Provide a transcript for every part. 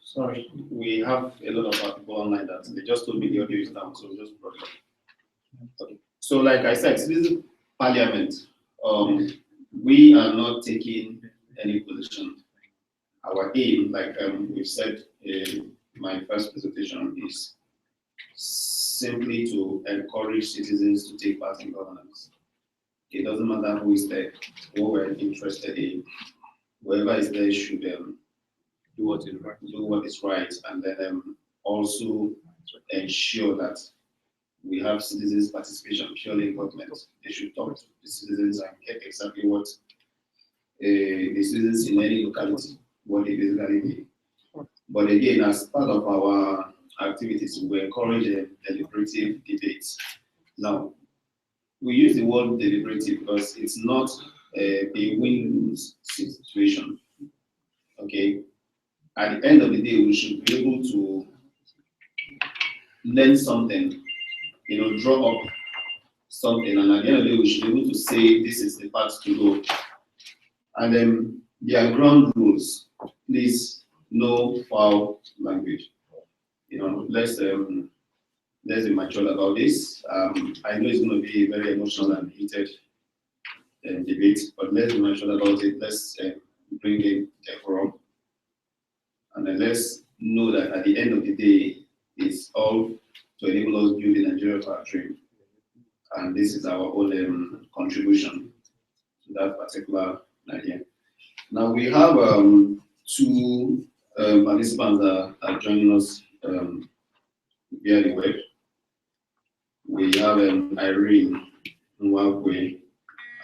Sorry, we have a lot of our people online that they just told me the audio is down, so we just brought it up. Okay. So, like I said, Citizen Parliament, we are not taking any position. Our aim, like we said in my first presentation, is simply to encourage citizens to take part in governance. It doesn't matter who is there, what we're interested in. Whoever is there should do what is right, and then also ensure that we have citizens' participation purely in government. They should talk to the citizens and get exactly what the citizens in any locality, what they basically need. But again, as part of our activities, we encourage deliberative debates. Now, we use the word deliberative because it's not a win-lose situation. Okay, at the end of the day, we should be able to learn something, draw up something, and at the end of the day, we should be able to say this is the path to go. And then there are ground rules. Please, no foul language. Let's be mature about this. I know it's going to be a very emotional and heated debate, but let's be mature about it. Let's bring in decorum. And then let's know that at the end of the day, it's all to enable us build the Nigeria of our dream. And this is our own contribution to that particular idea. Now we have two participants that are joining us via the web. We have Irene Nwakwe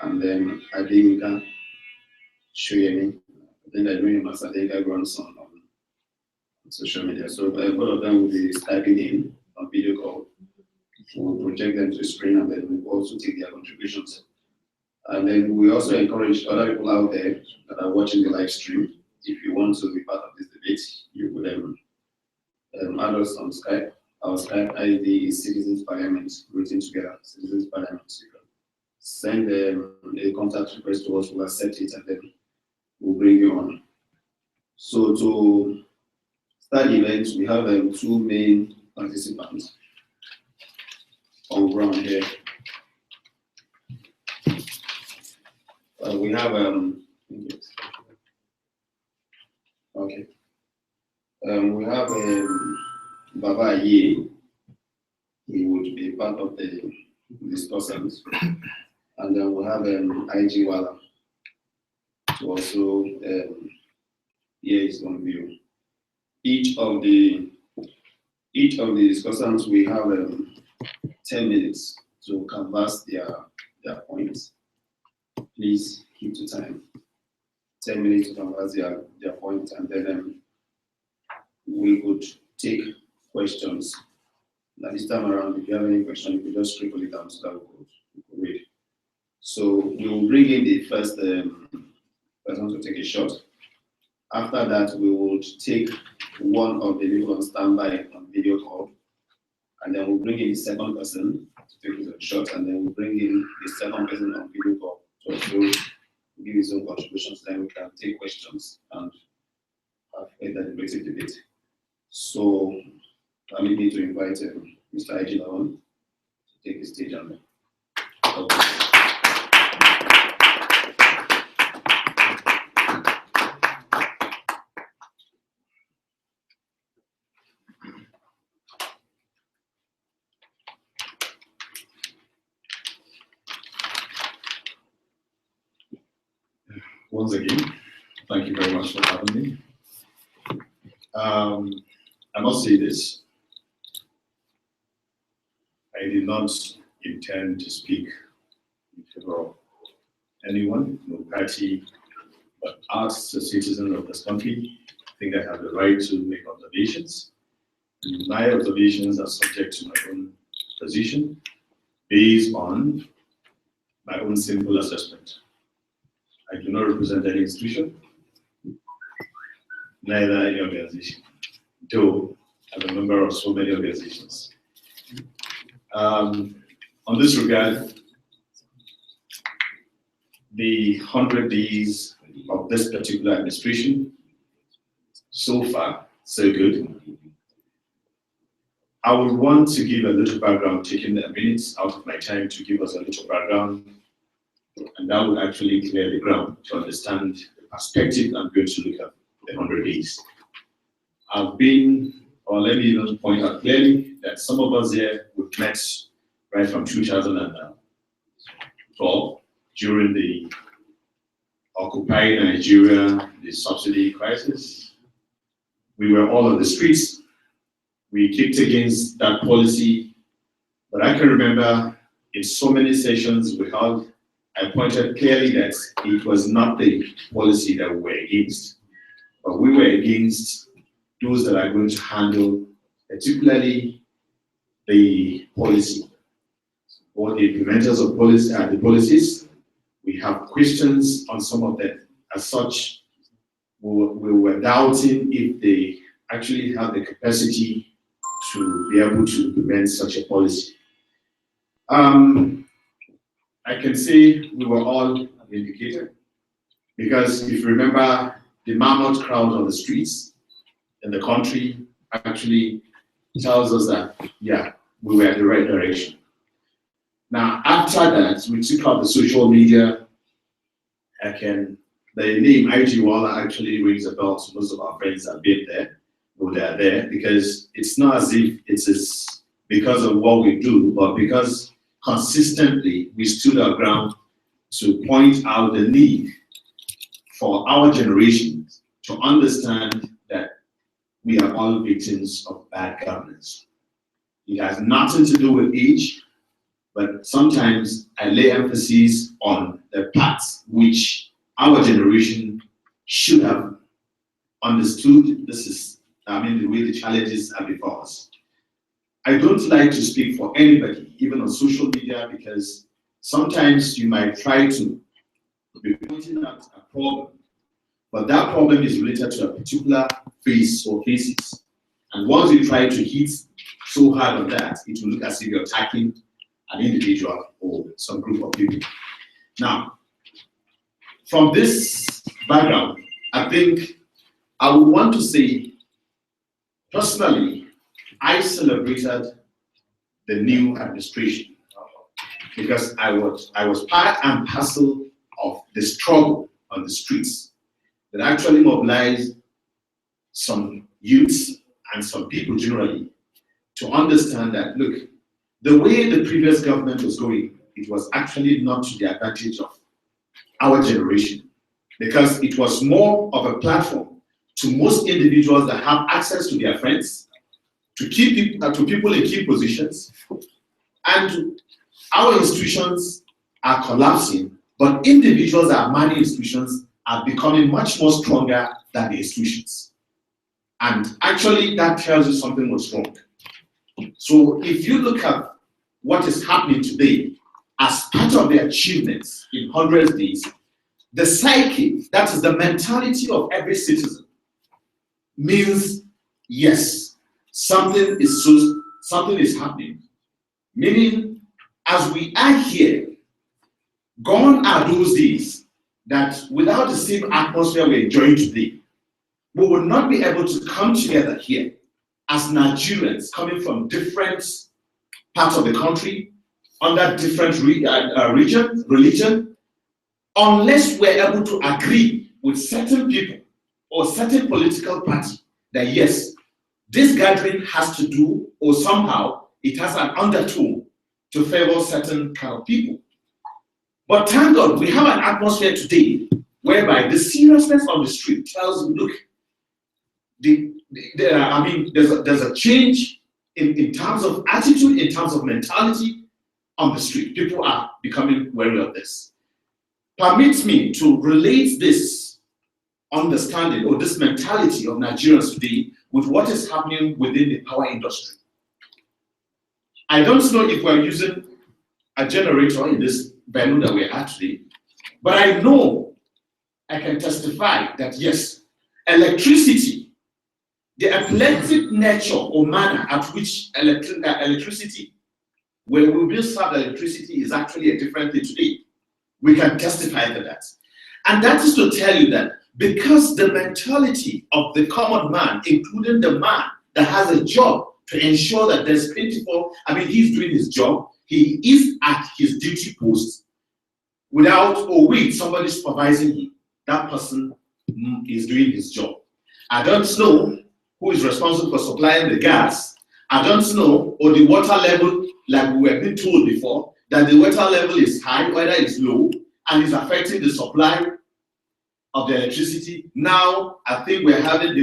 and then Adinka Shoyemi. I think Irene must Adinka grandson on social media. So both of them will be typing in on video call. We'll project them to the screen and then we'll also take their contributions. And then we also encourage other people out there that are watching the live stream. If you want to be part of this debate, you could add us on Skype. Our Skype ID is citizensparliament, written together, citizensparliament. So you can send a contact request to us, we'll accept it, and then we'll bring you on. So to start the event, we have two main participants on ground here. We have we have Baba Ye. He would be part of the discussants, and then we have IG Wala to also hear his own view. Each of the discussants, we have 10 minutes to canvass their points. Please keep to time. 10 minutes to canvass their points, and then we would take questions. Now this time around, if you have any question, you can just scribble it down so that we could read. So we will bring in the first person to take a shot. After that, we will take one of the people on standby on video call, and then we'll bring in the second person to take a shot, and then we'll bring in the second person on video call to also give his own contributions. Then we can take questions and have a deliberative debate. So I need to invite Mr. Ejila on to take the stage on it. Once again, thank you very much for having me. I must say this. I did not intend to speak in favor of anyone, no party, but as a citizen of this country, I think I have the right to make observations. And my observations are subject to my own position based on my own simple assessment. I do not represent any institution, neither any organization, though I'm a member of so many organizations. On this regard, the 100 days of this particular administration, so far, so good. I would want to give a little background, taking a minute out of my time to give us a little background, and that would actually clear the ground to understand the perspective I'm going to look at the 100 days. I've been, or let me even point out clearly that some of us here we've met right from 2012 during the Occupy Nigeria, the subsidy crisis. We were all on the streets. We kicked against that policy, but I can remember in so many sessions we held, I pointed clearly that it was not the policy that we were against, but we were against those that are going to handle particularly the policy or the implementers of policy and the policies. We have questions on some of them. As such, we were doubting if they actually have the capacity to be able to implement such a policy. I can say we were all vindicated because if you remember, the mammoth crowd on the streets in the country actually tells us that, yeah, we were in the right direction. Now, after that, we took out the social media. The name IG Walla actually rings a bell to most of our friends that have been there, or they are there, because it's not as if it is because of what we do, but because consistently we stood our ground to point out the need for our generation to understand that we are all victims of bad governance. It has nothing to do with age, but sometimes I lay emphasis on the parts which our generation should have understood. This is, the way the challenges are before us. I don't like to speak for anybody, even on social media, because sometimes you might try to be pointing out a problem, but that problem is related to a particular face or faces. And once you try to hit so hard on that, it will look as if you're attacking an individual or some group of people. Now, from this background, I think I would want to say, personally, I celebrated the new administration because I was part and parcel of the struggle on the streets that actually mobilized some youths and some people generally to understand that, look, the way the previous government was going, it was actually not to the advantage of our generation, because it was more of a platform to most individuals that have access to their friends, to people in key positions, and our institutions are collapsing, but individuals that are managing institutions are becoming much more stronger than the institutions. And actually, that tells you something was wrong. So if you look at what is happening today as part of the achievements in 100 days, the psyche, that is the mentality of every citizen, means yes, something is happening. Meaning, as we are here, gone are those days that without the same atmosphere we're enjoying today, we will not be able to come together here as Nigerians coming from different parts of the country, under different religion, unless we're able to agree with certain people or certain political party that yes, this gathering has to do, or somehow it has an undertone to favor certain kind of people. But thank God, we have an atmosphere today whereby the seriousness on the street tells you, look, there's a change in terms of attitude, in terms of mentality on the street. People are becoming wary of this. Permit me to relate this understanding or this mentality of Nigerians today with what is happening within the power industry. I don't know if we're using a generator in this venue that we're at today, but I know I can testify that yes, electricity, the epileptic nature or manner at which electricity where we will serve electricity is actually a different thing today. We can testify to that. And that is to tell you that because the mentality of the common man, including the man that has a job to ensure that there's plentiful, he's doing his job, he is at his duty post without, somebody supervising him. That person is doing his job. I don't know who is responsible for supplying the gas. I don't know, or the water level, like we were being told before, that the water level is high, whether it's low, and is affecting the supply of the electricity. Now, I think we're having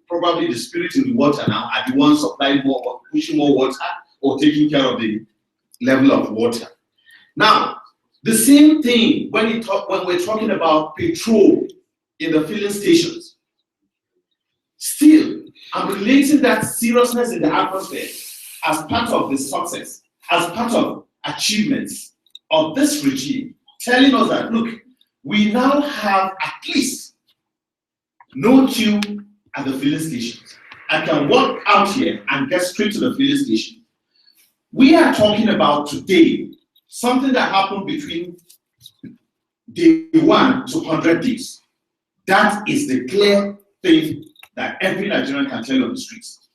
probably the spirit in the water now are the ones supplying more, pushing more water, or taking care of the level of water. Now, the same thing when we're talking about petrol in the filling stations. Still, I'm relating that seriousness in the atmosphere as part of the success, as part of achievements of this regime, telling us that, look, we now have at least no queue at the filling stations. I can walk out here and get straight to the filling station. We are talking about today something that happened between day 1 to 100 days. That is the clear thing that every Nigerian can tell you on the streets.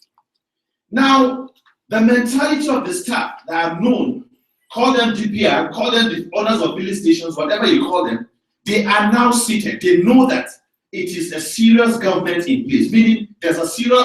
Now, the mentality of the staff that are known, call them DPR, call them the owners of filling stations, whatever you call them, they are now seated. They know that it is a serious government in place, meaning there's a serious,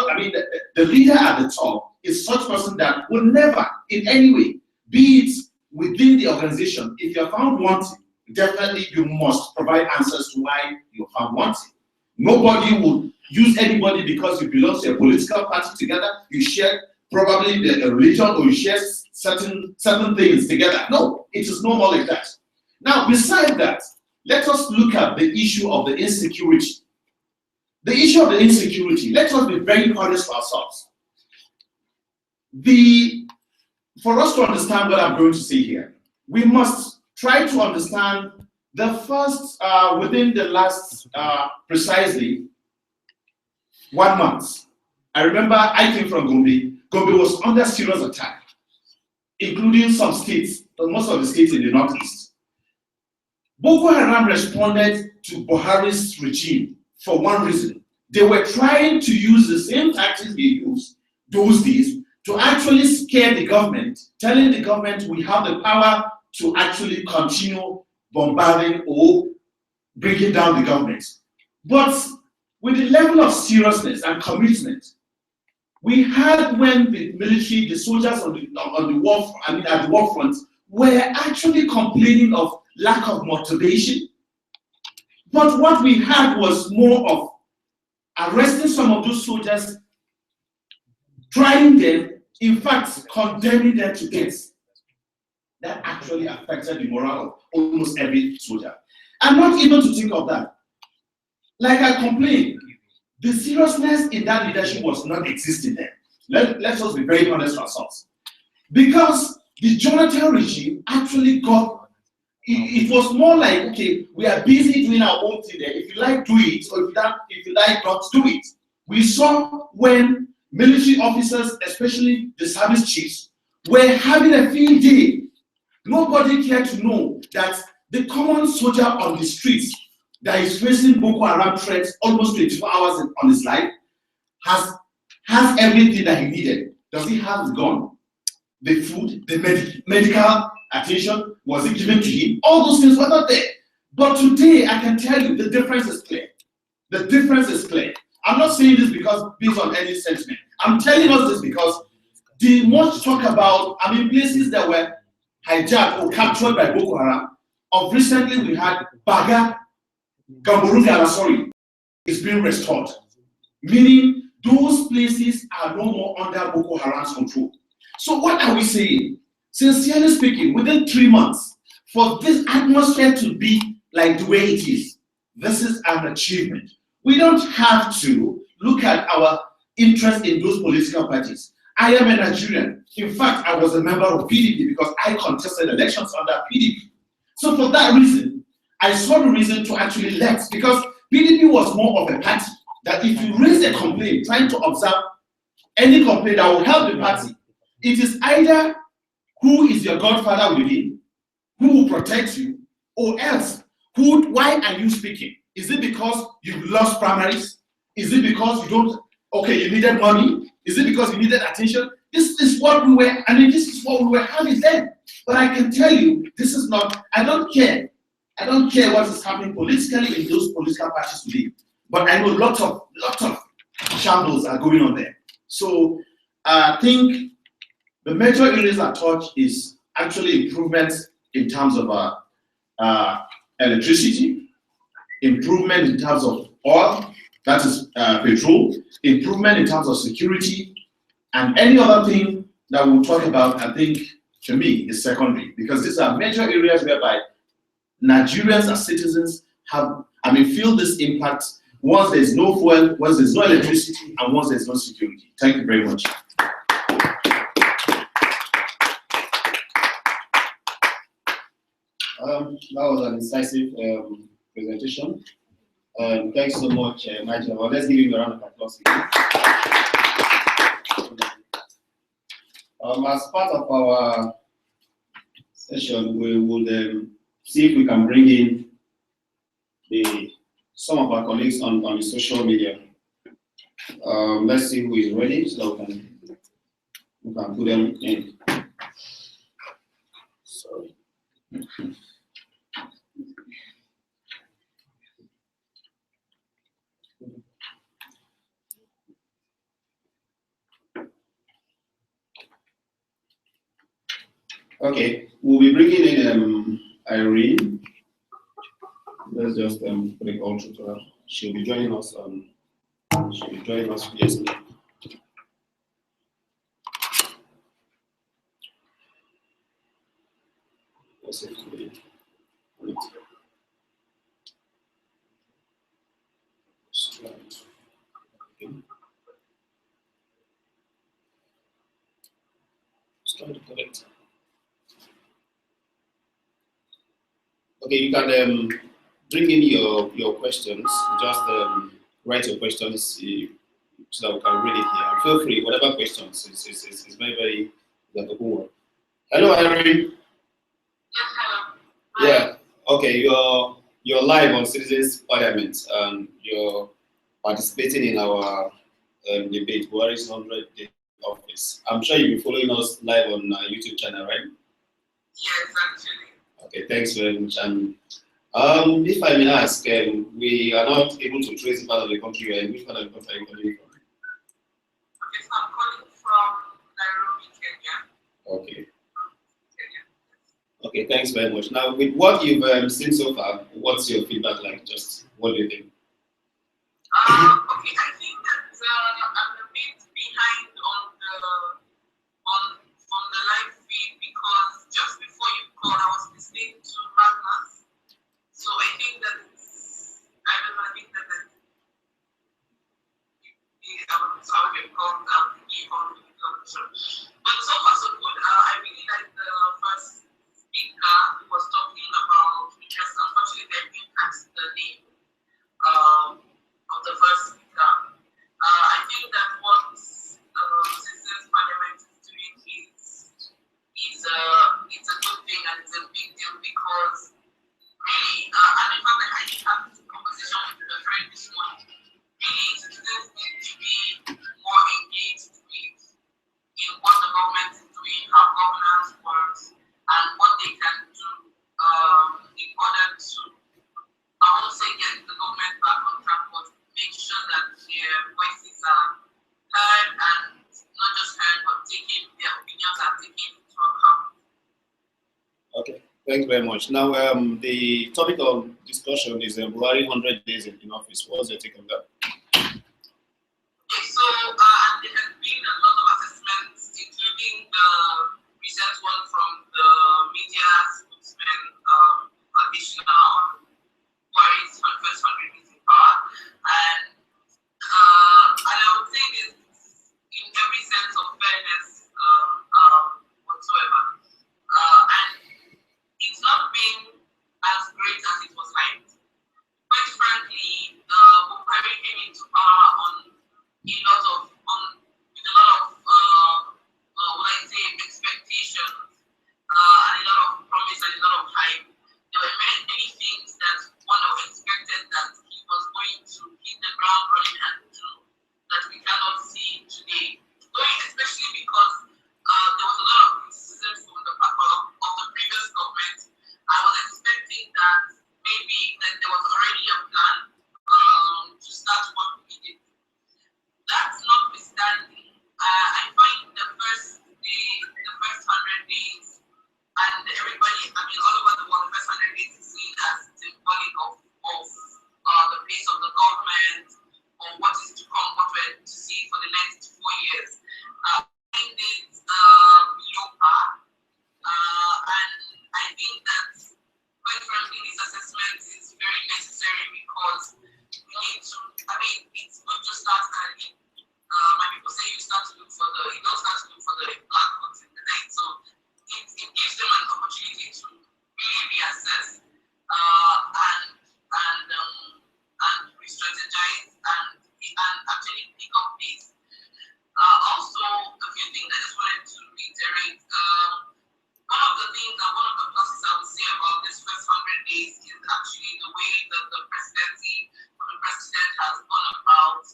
the leader at the top is such person that will never in any way, be it within the organization, if you're found wanting, definitely you must provide answers to why you're found wanting. Nobody will use anybody because you belong to a political party together, you share probably a religion, or you share certain things together. No, it is no more like that. Now, besides that, let us look at the issue of the insecurity. The issue of the insecurity, let us be very honest with ourselves. For us to understand what I'm going to say here, we must try to understand the first, within the last precisely 1 month. I remember I came from Gombe. Gombe was under serious attack, including some states, most of the states in the northeast. Boko Haram responded to Buhari's regime for one reason. They were trying to use the same tactics they used those days to actually scare the government, telling the government we have the power to actually continue bombarding or bringing down the government. But with the level of seriousness and commitment we had when the military, the soldiers on the war, at the war front, were actually complaining of lack of motivation. But what we had was more of arresting some of those soldiers, trying them, in fact, condemning them to death. That actually affected the morale of almost every soldier. And not even to think of that. Like I complained, the seriousness in that leadership was not existing there. Let us be very honest with ourselves. Because the Jonathan regime actually got, it was more like, okay, we are busy doing our own thing there. If you like, do it, or if you like, not do it. We saw when military officers, especially the service chiefs, were having a field day. Nobody cared to know that the common soldier on the streets that is facing Boko Haram threats almost 24 hours on his life has everything that he needed. Does he have the gun, the food, the medical attention? Was it given to him? All those things were not there. But today, I can tell you the difference is clear. The difference is clear. I'm not saying this because based on any sentiment. I'm telling us this because the much talk about, places that were hijacked or captured by Boko Haram. Of recently, we had Baga, Gamborunga, is being restored. Meaning, those places are no more under Boko Haram's control. So what are we saying? Sincerely speaking, within 3 months, for this atmosphere to be like the way it is, this is an achievement. We don't have to look at our interest in those political parties. I am a Nigerian. In fact, I was a member of PDP because I contested elections under PDP. So for that reason, I saw the reason to actually left because PDP was more of a party that if you raise a complaint, trying to observe any complaint that will help the party, it is either who is your godfather within, who will protect you, or else, why are you speaking? Is it because you've lost primaries? Is it because you needed money? Is it because you needed attention? This is what we were, this is what we were having then. But I can tell you, this is not, I don't care. I don't care what is happening politically in those political parties today. But I know lots of shambles are going on there. So I think the major areas I touch is actually improvements in terms of electricity, improvement in terms of oil, that is petrol, improvement in terms of security, and any other thing that we'll talk about, I think, to me, is secondary, because these are major areas whereby Nigerians as citizens feel this impact once there's no fuel, once there's no electricity, and once there's no security. Thank you very much. That was an incisive presentation. Thanks so much, Nigel. Well, let's give him a round of applause. As part of our session, we will see if we can bring in some of our colleagues on the social media. Let's see who is ready so we can put them in. Sorry. Okay, we'll be bringing in Irene. Let's just put a call through to her. She'll be joining us yesterday. Let's see if we can it. Start to connect. Okay, you can bring in your questions. Just write your questions so that we can read it here. Feel free, whatever questions. It's very, very good. Hello, Irene. Yes, hello. Yeah. Okay, you're live on Citizens Parliament. You're participating in our debate, Buhari's 100-day office. I'm sure you'll be following us live on our YouTube channel, right? Yes, actually. Okay, thanks very much. And if I may ask, we are not able to trace the part of the country you're in. Which part of the country are you coming from? Okay, so I'm calling from Nairobi, Kenya. Okay. Okay, thanks very much. Now, with what you've seen so far, what's your feedback like? Just what do you think? Okay, I think that I'm a bit behind on the live feed because just before you called, I was listening to Magnus. So I think that I think that I would have called but so far so good. I really like the first speaker who was talking about, because unfortunately they didn't catch the name of the first speaker. I think that what Citizens Parliament is doing is a good thing and it's a big deal because really, and in fact I had this conversation with a friend this morning. Really, citizens need to be more engaged in what the government is doing, how governance works, and what they can do in order to, I won't say get the government back on track, but make sure that their voices are heard and not just heard, but their opinions are taken into account. Okay, thanks very much. Now, the topic of discussion is Buhari 100 days in office. What's your take on that? Okay, so there has been a lot of assessments, including the recent one from the media spokesman, additional on Buhari's first 100 days in power, and I would say this in every sense of fairness whatsoever, and it's not been as great as it was hyped. Quite frankly, Buhari wanted to reiterate. One of the things and one of the pluses I would say about this first 100 days is actually the way that the presidency or the president has gone about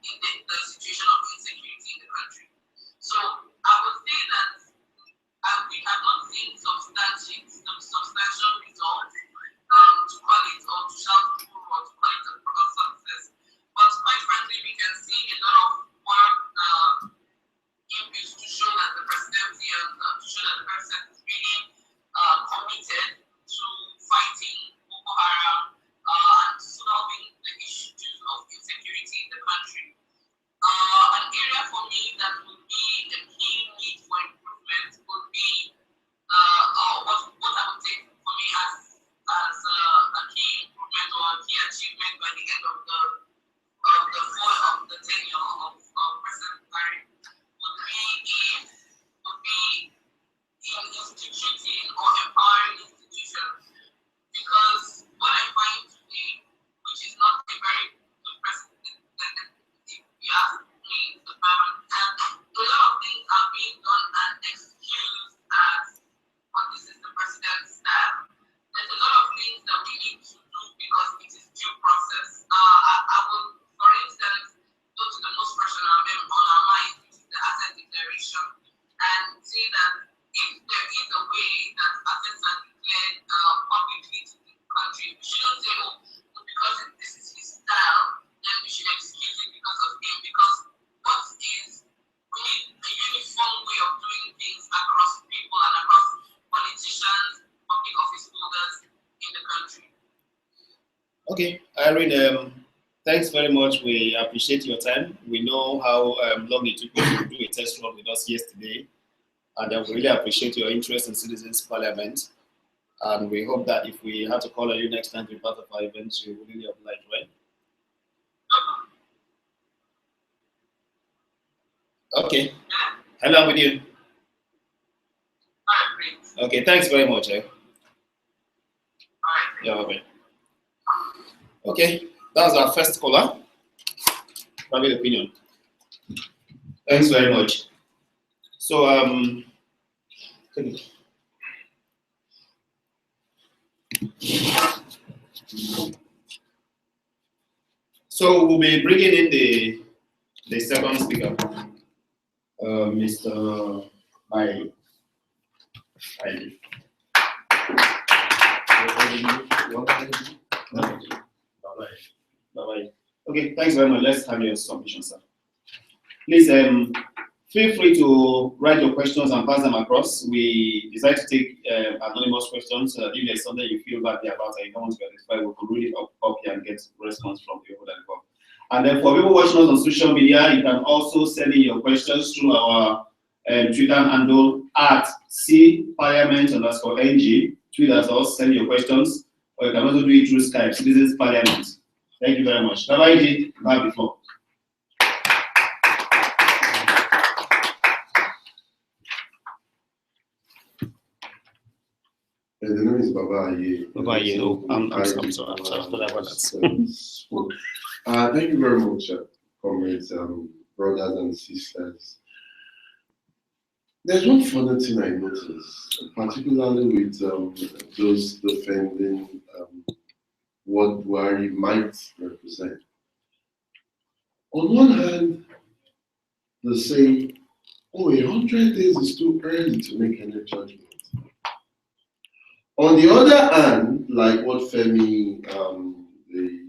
in the situation of insecurity in the country. So I would say that we have not seen substantial results to call it or to shout through or to call it a success. But quite frankly, we can see a lot of work inputs to show that the presidency and to show that the president is really committed to fighting Boko Haram and solving the issues of insecurity in the country. An area for me that would be a key need for improvement would be what I would take for me as a key improvement or a key achievement by the end of the tenure of President Buhari would be in instituting or empowering institutions. Because what I find today, which is not a very good precedent, if you ask me, a lot of things are being done and excused as, but this is the president's style. There's a lot of things that we need to do because it is due process. I will, for instance, go to the most fresh on our mind, which is the asset declaration, and say that if there is a way that assets are declared publicly to the country, we shouldn't say, oh, because this is his style, then we should excuse it because of him. Because we need a uniform way of doing things across people and across politicians, public office holders in the country. Okay, Irene, thanks very much. We appreciate your time. We know how long it took you to do a test run with us yesterday, and we really appreciate your interest in Citizens Parliament. And we hope that if we have to call on you next time to be part of our events, you will really oblige, right? Okay. Hello, I'm with you. Okay, thanks very much. Yeah, okay. Okay, that's our first caller. Private opinion. Thanks very much. So, we'll be bringing in the second speaker, Mr. ID. Bye-bye. Okay, thanks very much. Let's have your submission, sir. Please feel free to write your questions and pass them across. We decide to take anonymous questions. If there's something you feel badly about and you don't want to identify, we can read it up here and get response from people that come. And then for people watching us on social media, you can also send in your questions through our Twitter handle at cparliament_ng. Tweet at us, send your questions, or you can also do it through Skype, Citizens Parliament. Thank you very much. Bye-bye, bye before. The name is Baba Aye. Baba Aye. Oh, I'm sorry about that. Thank you very much, comrades, brothers and sisters. There's one funny thing I noticed, particularly with those defending what Buhari might represent. On one hand, they say, oh, 100 days is too early to make any judgment. On the other hand, like what Femi, the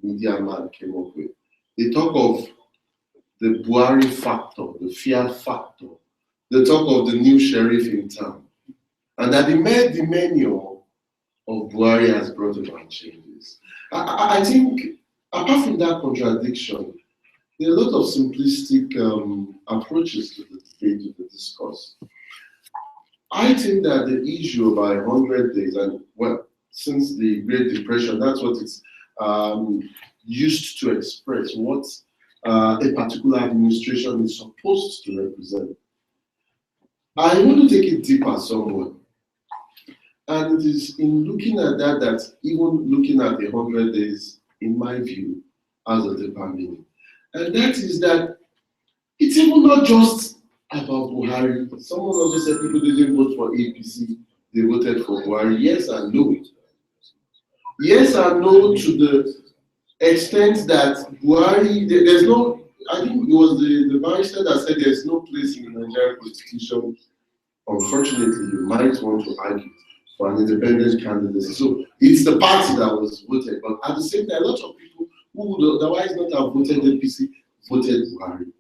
media man, came up with, they talk of the Buhari factor, the fear factor. They talk of the new sheriff in town. And that the menu of Buhari has brought about changes. I think, apart from that contradiction, there are a lot of simplistic approaches to the debate, to the discourse. I think that the issue about 100 days, and well, since the Great Depression, that's what it's used to express what a particular administration is supposed to represent. I want to take it deeper somewhat. And it is in looking at that even looking at the 100 days, in my view, has a deeper meaning. And that is that It's even not just about Buhari. Someone also said people didn't vote for APC, they voted for Buhari. Yes and no. Yes and no to the extent that Buhari, there's no, I think it was the barrister that said there's no place in the Nigerian constitution. Unfortunately, you might want to argue for an independent candidacy. So it's the party that was voted, but at the same time, a lot of people who would otherwise not have voted APC voted Buhari.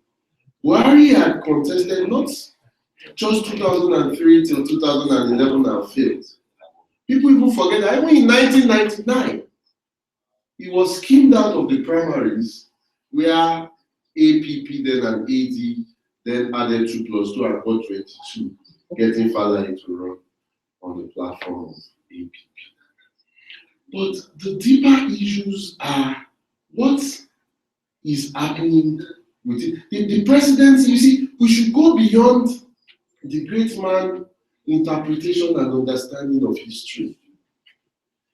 Buhari had contested not just 2003 till 2011 and failed. People even forget that even in 1999, he was skimmed out of the primaries where APP then and AD then added 2 plus 2 and got 22, getting Falaye to run on the platform of APP. But the deeper issues are what is happening with it. The presidency, you see, we should go beyond the great man interpretation and understanding of history.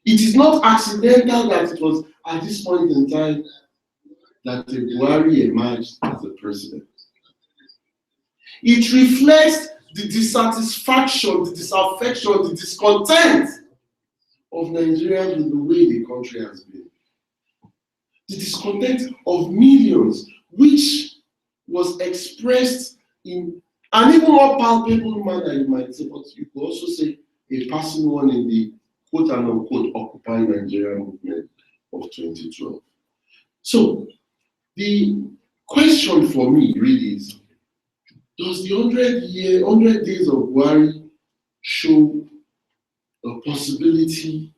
It is not accidental that it was at this point in time that Buhari emerged as the president. It reflects the dissatisfaction, the disaffection, the discontent of Nigerians with the way the country has been. The discontent of millions, which was expressed in an even more palpable manner, you might say, but you could also say a passing one in the quote and unquote Occupy Nigeria movement of 2012. So the question for me really is, does the 100 days of Buhari show a possibility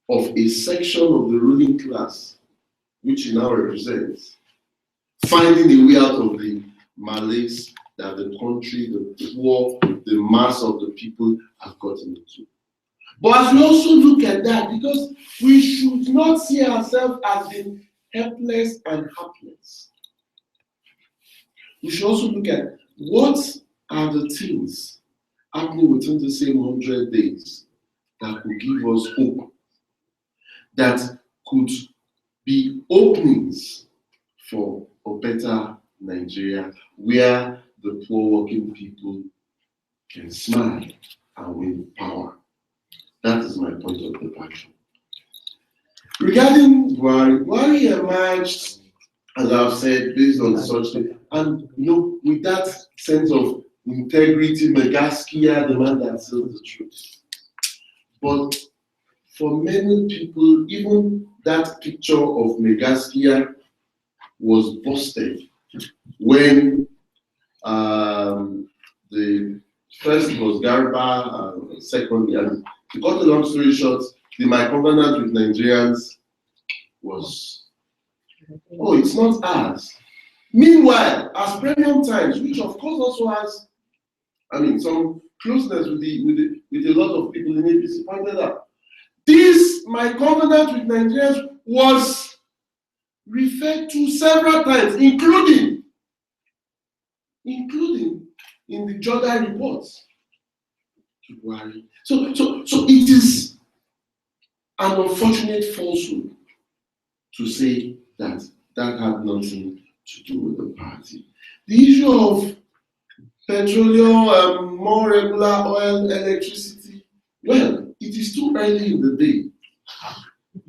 of a section of the ruling class, which he now represents, finding a way out of the malaise that the country, the poor, the mass of the people have gotten into? But as we also look at that, because we should not see ourselves as being helpless and helpless, we should also look at what are the things happening within the same 100 days that could give us hope, that could be openings for a better Nigeria where the poor working people can smile and win power. That is my point of departure. Regarding Buhari emerged, as I've said, based on such things, and with that sense of integrity, Megaskia, the man that sells the truth. But for many people, even that picture of Megaskia was busted when the first was Garba, second, and to cut a long story short, my covenant with Nigerians was, oh, it's not ours. Meanwhile, as Premium Times, which of course also has, some closeness with a lot of people in APC, pointed out, this, my covenant with Nigerians, was referred to several times, including in the Jordan reports to Buhari. So it is an unfortunate falsehood to say that had nothing to do with the party. The issue of petroleum, more regular oil, electricity, well, it is too early in the day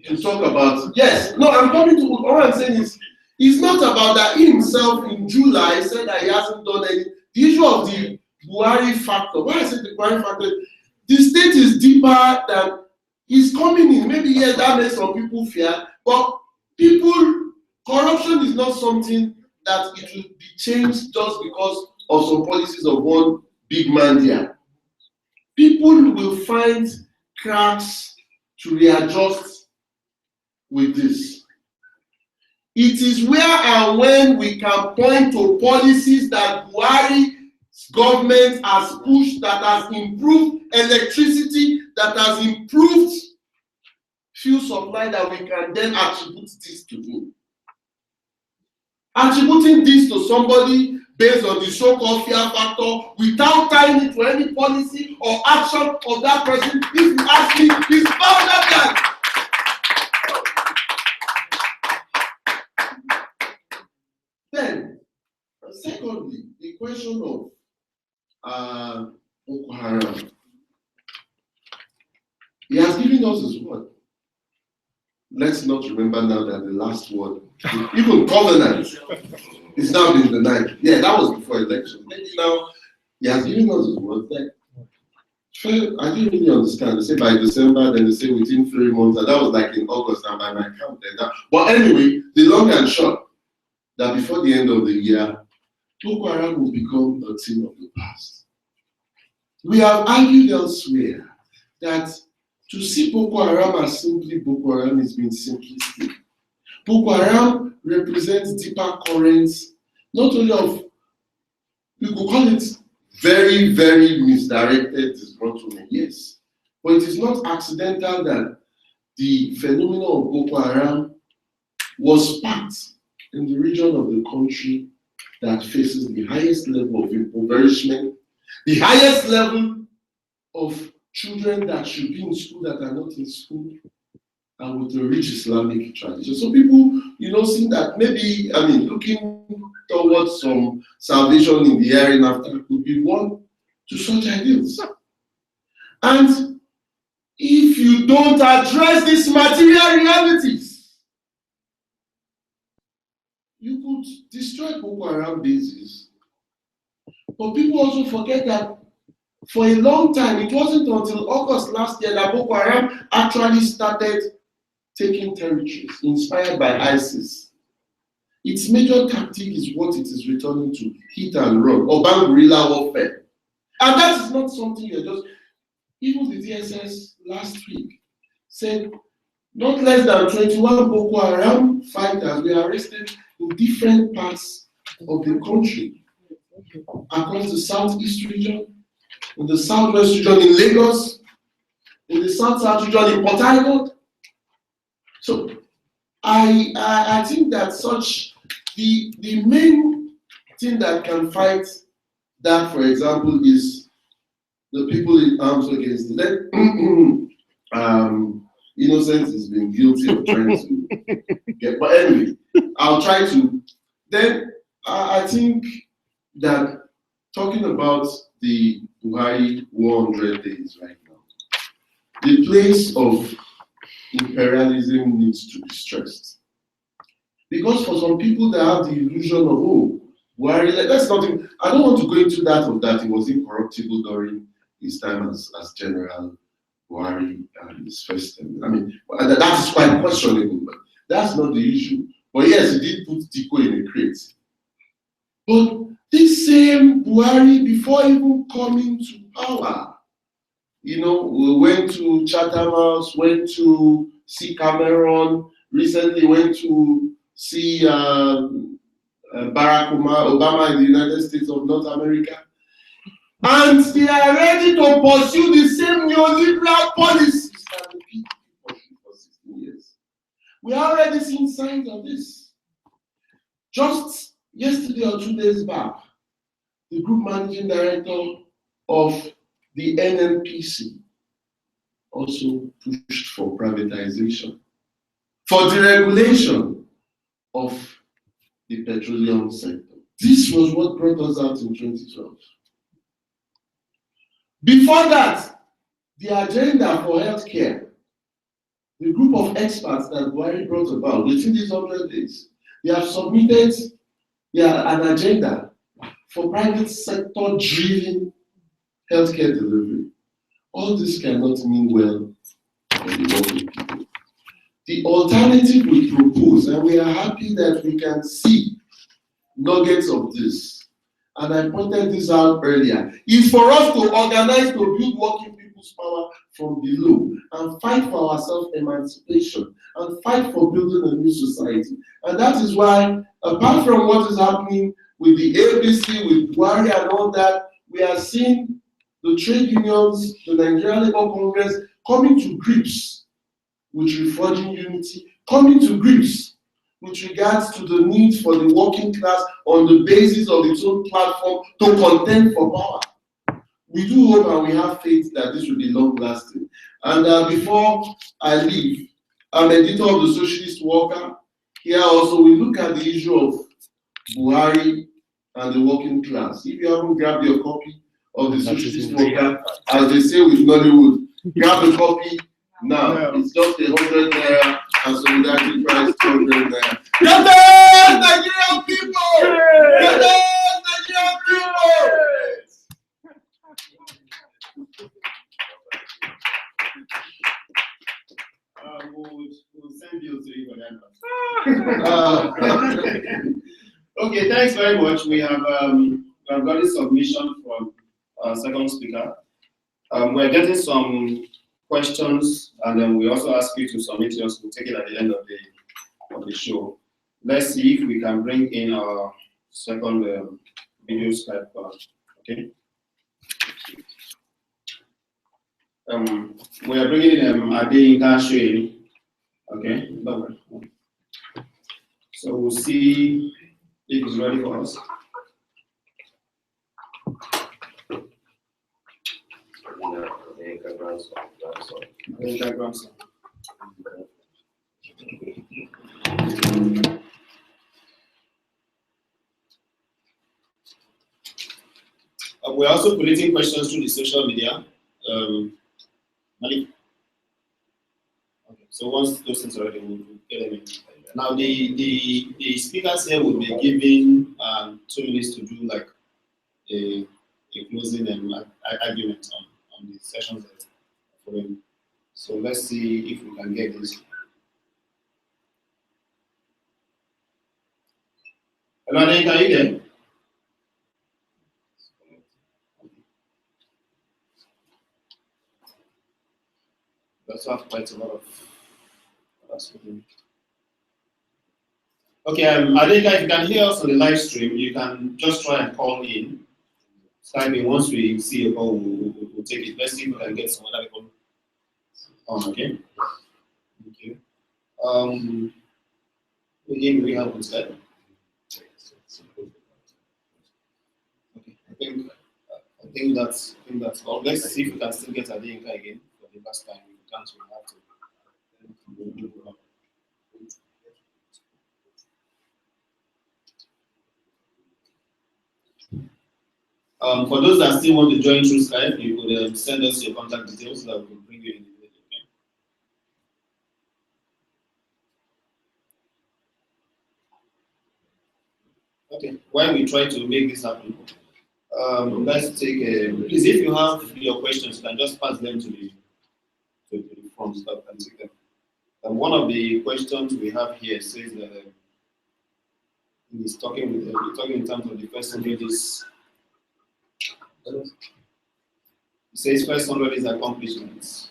to talk about. Yes, no, I'm coming to all I'm saying is, it's not about that he himself in July said that he hasn't done anything. The issue of the Buhari factor, why I say the Buhari factor, the state is deeper than he's coming in. Maybe yes, that makes some people fear, but corruption is not something that it will be changed just because of some policies of one big man there. People will find cracks to readjust with this. It is where and when we can point to policies that Buhari's government has pushed, that has improved electricity, that has improved fuel supply, that we can then attribute this to him. Attributing this to somebody based on the so-called fear factor without tying it to any policy or action of that person, if you ask me, is founder that. Then, secondly, question of Boko Haram, he has given us his word. Let's not remember now that the last word, even covenant, is now been denied. Yeah, that was before election. Maybe now he has given us his word. Like, I didn't really understand. They say by December, then they say within 3 months, and that was like in August, and by my count, like that. But anyway, the long and short, that before the end of the year, Boko Haram will become a thing of the past. We have argued elsewhere that to see Boko Haram as simply Boko Haram is being simplistic. Boko Haram represents deeper currents, not only of, we could call it very, very misdirected disgruntlement, yes. But it is not accidental that the phenomenon of Boko Haram was sparked in the region of the country that faces the highest level of impoverishment, the highest level of children that should be in school that are not in school, and with a rich Islamic tradition. So people, seeing that maybe, looking towards some salvation in the hereafter could be one to such ideals. And if you don't address these material realities, you could destroy Boko Haram bases. But people also forget that for a long time, it wasn't until August last year that Boko Haram actually started taking territories inspired by ISIS. Its major tactic is what it is returning to: hit and run, urban guerrilla warfare. And that is not something you're just, even the DSS last week said not less than 21 Boko Haram fighters were arrested in different parts of the country, across the southeast region, in the southwest region in Lagos, in the south region in Port Harcourt. So I think that the main thing that can fight that, for example, is the people in arms against the Innocence has been guilty of trying to get, but anyway, I'll try to. Then I think that talking about the Buhari 100 days right now, the place of imperialism needs to be stressed. Because for some people, they have the illusion of, Buhari, that's nothing. I don't want to go into that he was incorruptible during his time as General Buhari and his first term. That is quite questionable, but that's not the issue. But yes, he did put Diko in a crate. But this same Buhari, before even coming to power, we went to Chatham House, went to see Cameron, recently went to see Barack Obama in the United States of North America. And they are ready to pursue the same neoliberal policies that the people pursued for 16 years. We are already seeing signs of this. Just yesterday or 2 days back, the group managing director of the NNPC also pushed for privatization, for deregulation of the petroleum sector. This was what brought us out in 2012. Before that, the agenda for healthcare, the group of experts that Buhari brought about within these 100 days, they have submitted an agenda for private sector-driven healthcare delivery. All this cannot mean well for the working people. The alternative we propose, and we are happy that we can see nuggets of this, and I pointed this out earlier, is for us to organize to build working people's power from below and fight for our self-emancipation and fight for building a new society. And that is why, apart from what is happening with the ABC, with Buhari and all that, we are seeing the trade unions, the Nigerian Labour Congress coming to grips with reforging unity, coming to grips with regards to the need for the working class on the basis of its own platform to contend for power. We do hope and we have faith that this will be long-lasting. And before I leave, I'm editor of the Socialist Worker. Here also we look at the issue of Buhari and the working class. If you haven't grabbed your copy of the Socialist Worker, as they say with Nollywood, grab a copy now. It's just 100 naira and solidarity price 200 naira. Get them, Nigerian people! Get them, Nigerian people! We'll send you to you for that. Okay, thanks very much. We have got a submission from our second speaker. We're getting some questions, and then we also ask you to submit yours. We'll take it at the end of the show. Let's see if we can bring in our second video Skype. Okay. We are bringing in Ade Nkashe. Okay. So we'll see if it's ready for us. We're also collecting questions through the social media. Malik. Okay, so once those things are ready, we'll get them in. Now, the speakers here will be given 2 minutes to do like a closing argument on the sessions that are following. So let's see if we can get this. Hello, Ade, are you there? We also have quite a lot of speaking. Okay, Adeka, if you can hear us on the live stream, you can just try and call in. Skype in. Once we see a call, we'll take it. Let's see if we can get some other people on, okay? Thank you. Again, we have on Skype. Okay, I think that's all. Let's see if we can still get Adeka again for the last time. We can't, we have to. For those that still want to join through Skype, you could send us your contact details so that we can bring you in the video. Okay, while we try to make this happen, let's take please, if you have your questions, you can just pass them to the front so that we can take them. One of the questions we have here says that he's talking in terms of the first 100 days. It says first 100 days accomplishments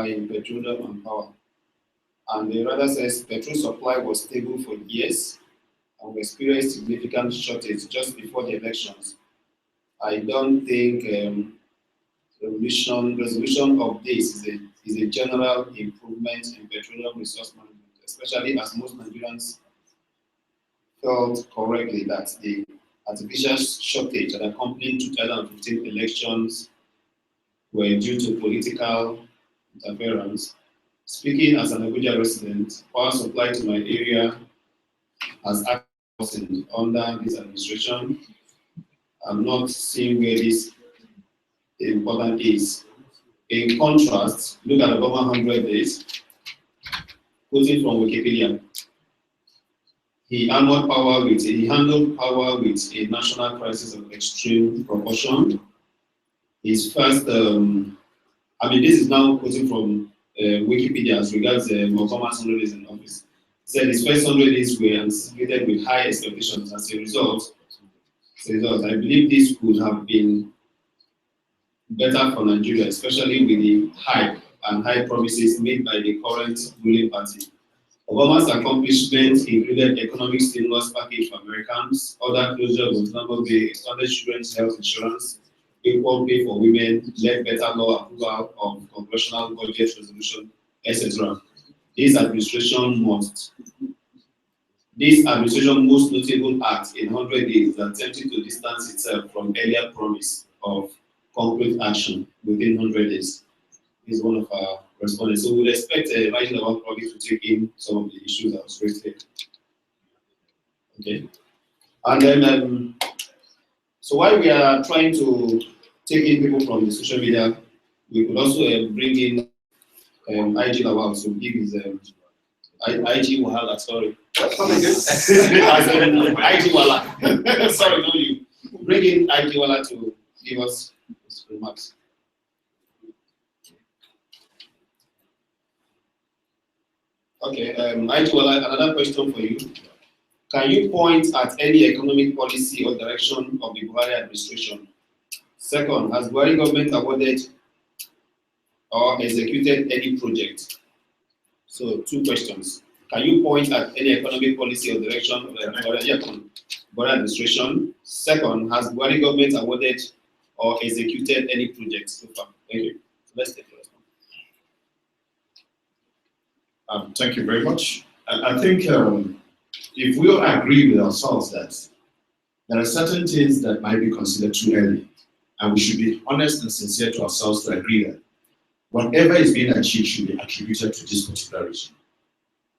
in petroleum and power. And the rather says petrol supply was stable for years and we experienced significant shortage just before the elections. I don't think resolution of this is a general improvement in petroleum resource management, especially as most Nigerians felt correctly that the artificial shortage that accompanied 2015 elections were due to political interference. Speaking as an Abuja resident, power supply to my area has actually under this administration. I'm not seeing where this important is. In contrast, look at the Obama 100 days, quoting from Wikipedia. He handled power with a national crisis of extreme proportion. His first, this is now quoting from Wikipedia as regards Obama's 100 days in office. He said his first 100 days were anticipated with high expectations. As a result, I believe this could have been better for Nigeria, especially with the hype and high promises made by the current ruling party. Obama's accomplishments included economic stimulus package for Americans, other closure of Guantanamo Bay, expanded children's health insurance, equal pay for women, led better law approval of congressional budget resolution, etc. This administration most notable act in 100 days is attempting to distance itself from earlier promise of concrete action within 100 days. This is one of our respondents. So we would expect Margin of Progress to take in some of the issues that was raised here. Okay. And then, so while we are trying to take in people from the social media, we could also bring in IG Lawal to give his IG Wahala, sorry. IG Wala. Sorry, not you. Bring in IG Wala to give us his remarks. Okay, IG Wala, another question for you. Can you point at any economic policy or direction of the Buhari administration? Second, has Buhari government awarded or executed any project? So 2 questions. Can you point at any economic policy or direction of the Buhari administration? Second, has Buhari government awarded or executed any projects so far? Thank you. So let's take the first one. Thank you very much. I think if we all agree with ourselves that there are certain things that might be considered too early, and we should be honest and sincere to ourselves to agree that whatever is being achieved should be attributed to this particular regime.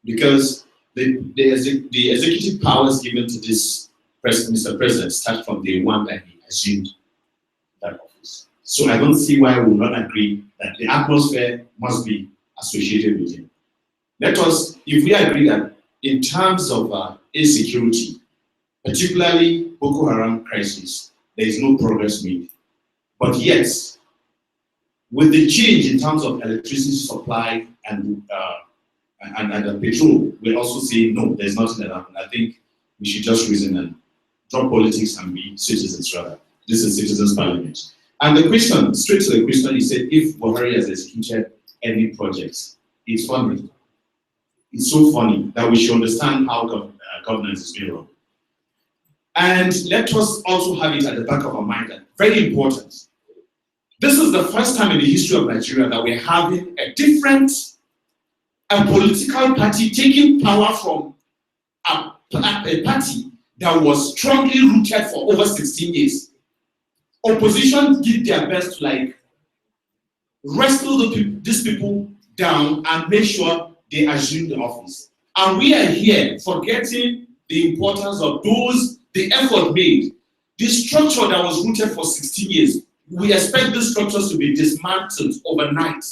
Because the executive powers given to this Mr. President start from day one that he assumed that office. So I don't see why we will not agree that the atmosphere must be associated with him. Let us, if we agree that in terms of insecurity, particularly Boko Haram crisis, there is no progress made. But yes, with the change in terms of electricity supply and the petrol, we're also saying no, there's nothing that happened. I think we should just reason and drop politics and be citizens rather. This is citizens' parliament. And the question, straight to the question, he said, if Buhari has executed any projects, it's funny. It's so funny that we should understand how governance is being run. And let us also have it at the back of our mind that very important. This is the first time in the history of Nigeria that we're having a different political party taking power from a party that was strongly rooted for over 16 years. Opposition did their best to wrestle these people down and make sure they assume the office. And we are here forgetting the importance of the effort made. The structure that was rooted for 16 years, we expect these structures to be dismantled overnight.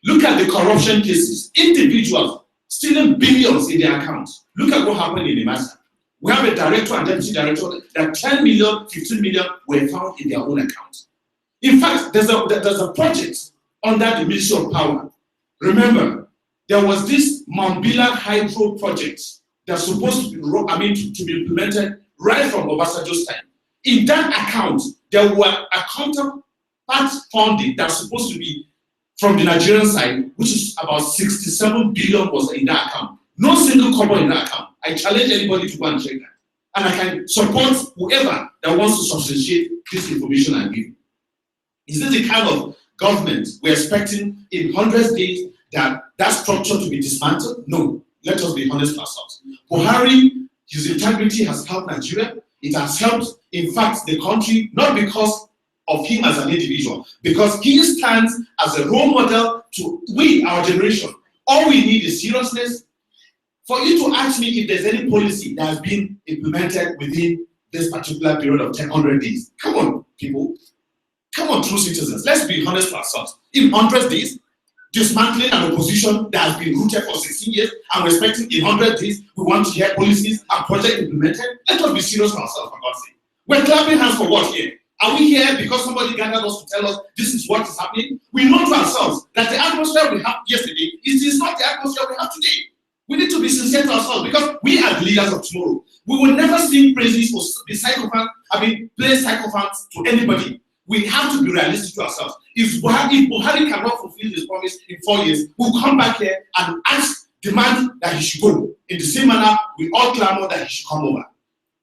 Look at the corruption cases. Individuals stealing billions in their accounts. Look at what happened in the matter. We have a director and deputy director that 10 million, 15 million were found in their own accounts. In fact, there's a project under the Ministry of Power. Remember, there was this Mambila hydro project that's supposed to be, to be implemented right from Obasanjo's time. In that account, there were a counterpart funding that's supposed to be from the Nigerian side, which is about 67 billion was in that account. No single kobo in that account. I challenge anybody to go and check that. And I can support whoever that wants to substantiate this information I'm giving. Is this the kind of government we're expecting in 100 days that structure to be dismantled? No. Let us be honest with ourselves. Buhari, his integrity has helped Nigeria. It has helped, in fact, the country, not because of him as an individual, because he stands as a role model to we, our generation. All we need is seriousness. For you to ask me if there's any policy that has been implemented within this particular period of 100 days. Come on, people. Come on, true citizens. Let's be honest with ourselves. In 100 days, dismantling an opposition that has been rooted for 16 years and we're expecting in 100 days we want to hear policies and projects implemented. Let us be serious with ourselves, for God's sake. We're clapping hands for what here? Are we here because somebody gathered us to tell us this is what is happening? We know to ourselves that the atmosphere we had yesterday is not the atmosphere we have today. We need to be sincere to ourselves because we are the leaders of tomorrow. We will never sing praises or be play sycophants to anybody. We have to be realistic to ourselves. If Buhari cannot fulfill his promise in 4 years, we'll come back here and demand that he should go. In the same manner, we all clamor that he should come over.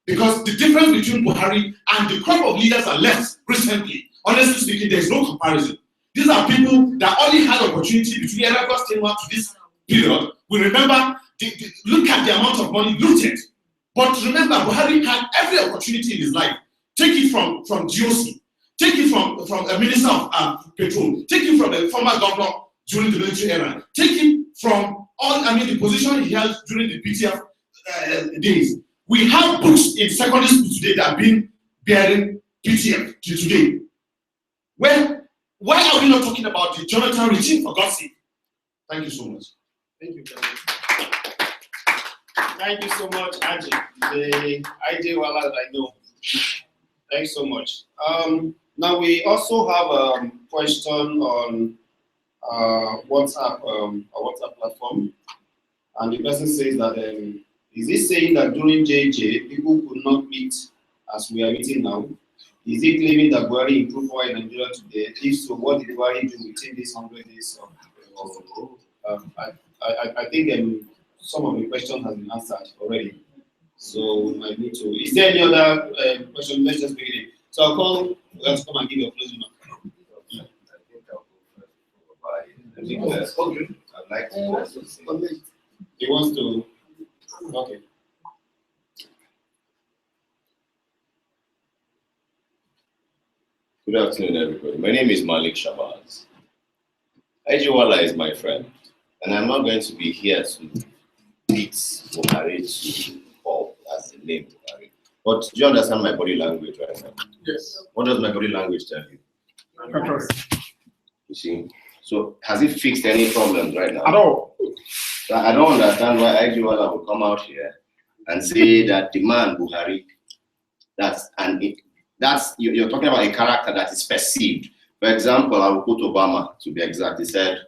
Because the difference between Buhari and the crop of leaders that left recently, honestly speaking, there is no comparison. These are people that only had opportunity between Erago's tenure to this period. We remember, look at the amount of money looted. But remember, Buhari had every opportunity in his life. Take it from GOC. Take it from a minister of petrol. Take it from a former governor during the military era. Take it from the position he held during the PTF days. We have books in secondary school today that have been bearing PTF till today. Well, why are we not talking about the Jonathan regime, for God's sake? Thank you so much. Thank you, President. Thank you so much, Ajay. The IJ Wala that I know. Thanks so much. Now we also have a question on WhatsApp, a WhatsApp platform, and the person says that is he saying that during JJ people could not meet as we are meeting now? Is he claiming that Buhari improved oil in Nigeria today? If so, what did Buhari do within these 100 days? I think some of the question has been answered already. So I need to. Is there any other question? Let's just begin. So I'll call. Let's come and give you a closing up. Yeah. I think I'll go first. Okay. I'd like to say. He wants to. Okay. Good afternoon, everybody. My name is Malik Shabazz. Ajiwala is my friend, and I'm not going to be here to beat Buhari to Paul as the name Buhari. But do you understand my body language right now? Yes. What does my body language tell you? Control. You see? So has it fixed any problems right now? At all. So I don't understand why Ajiwala will come out here and say that the man Buhari, you're talking about a character that is perceived. For example, I will quote Obama to be exact. He said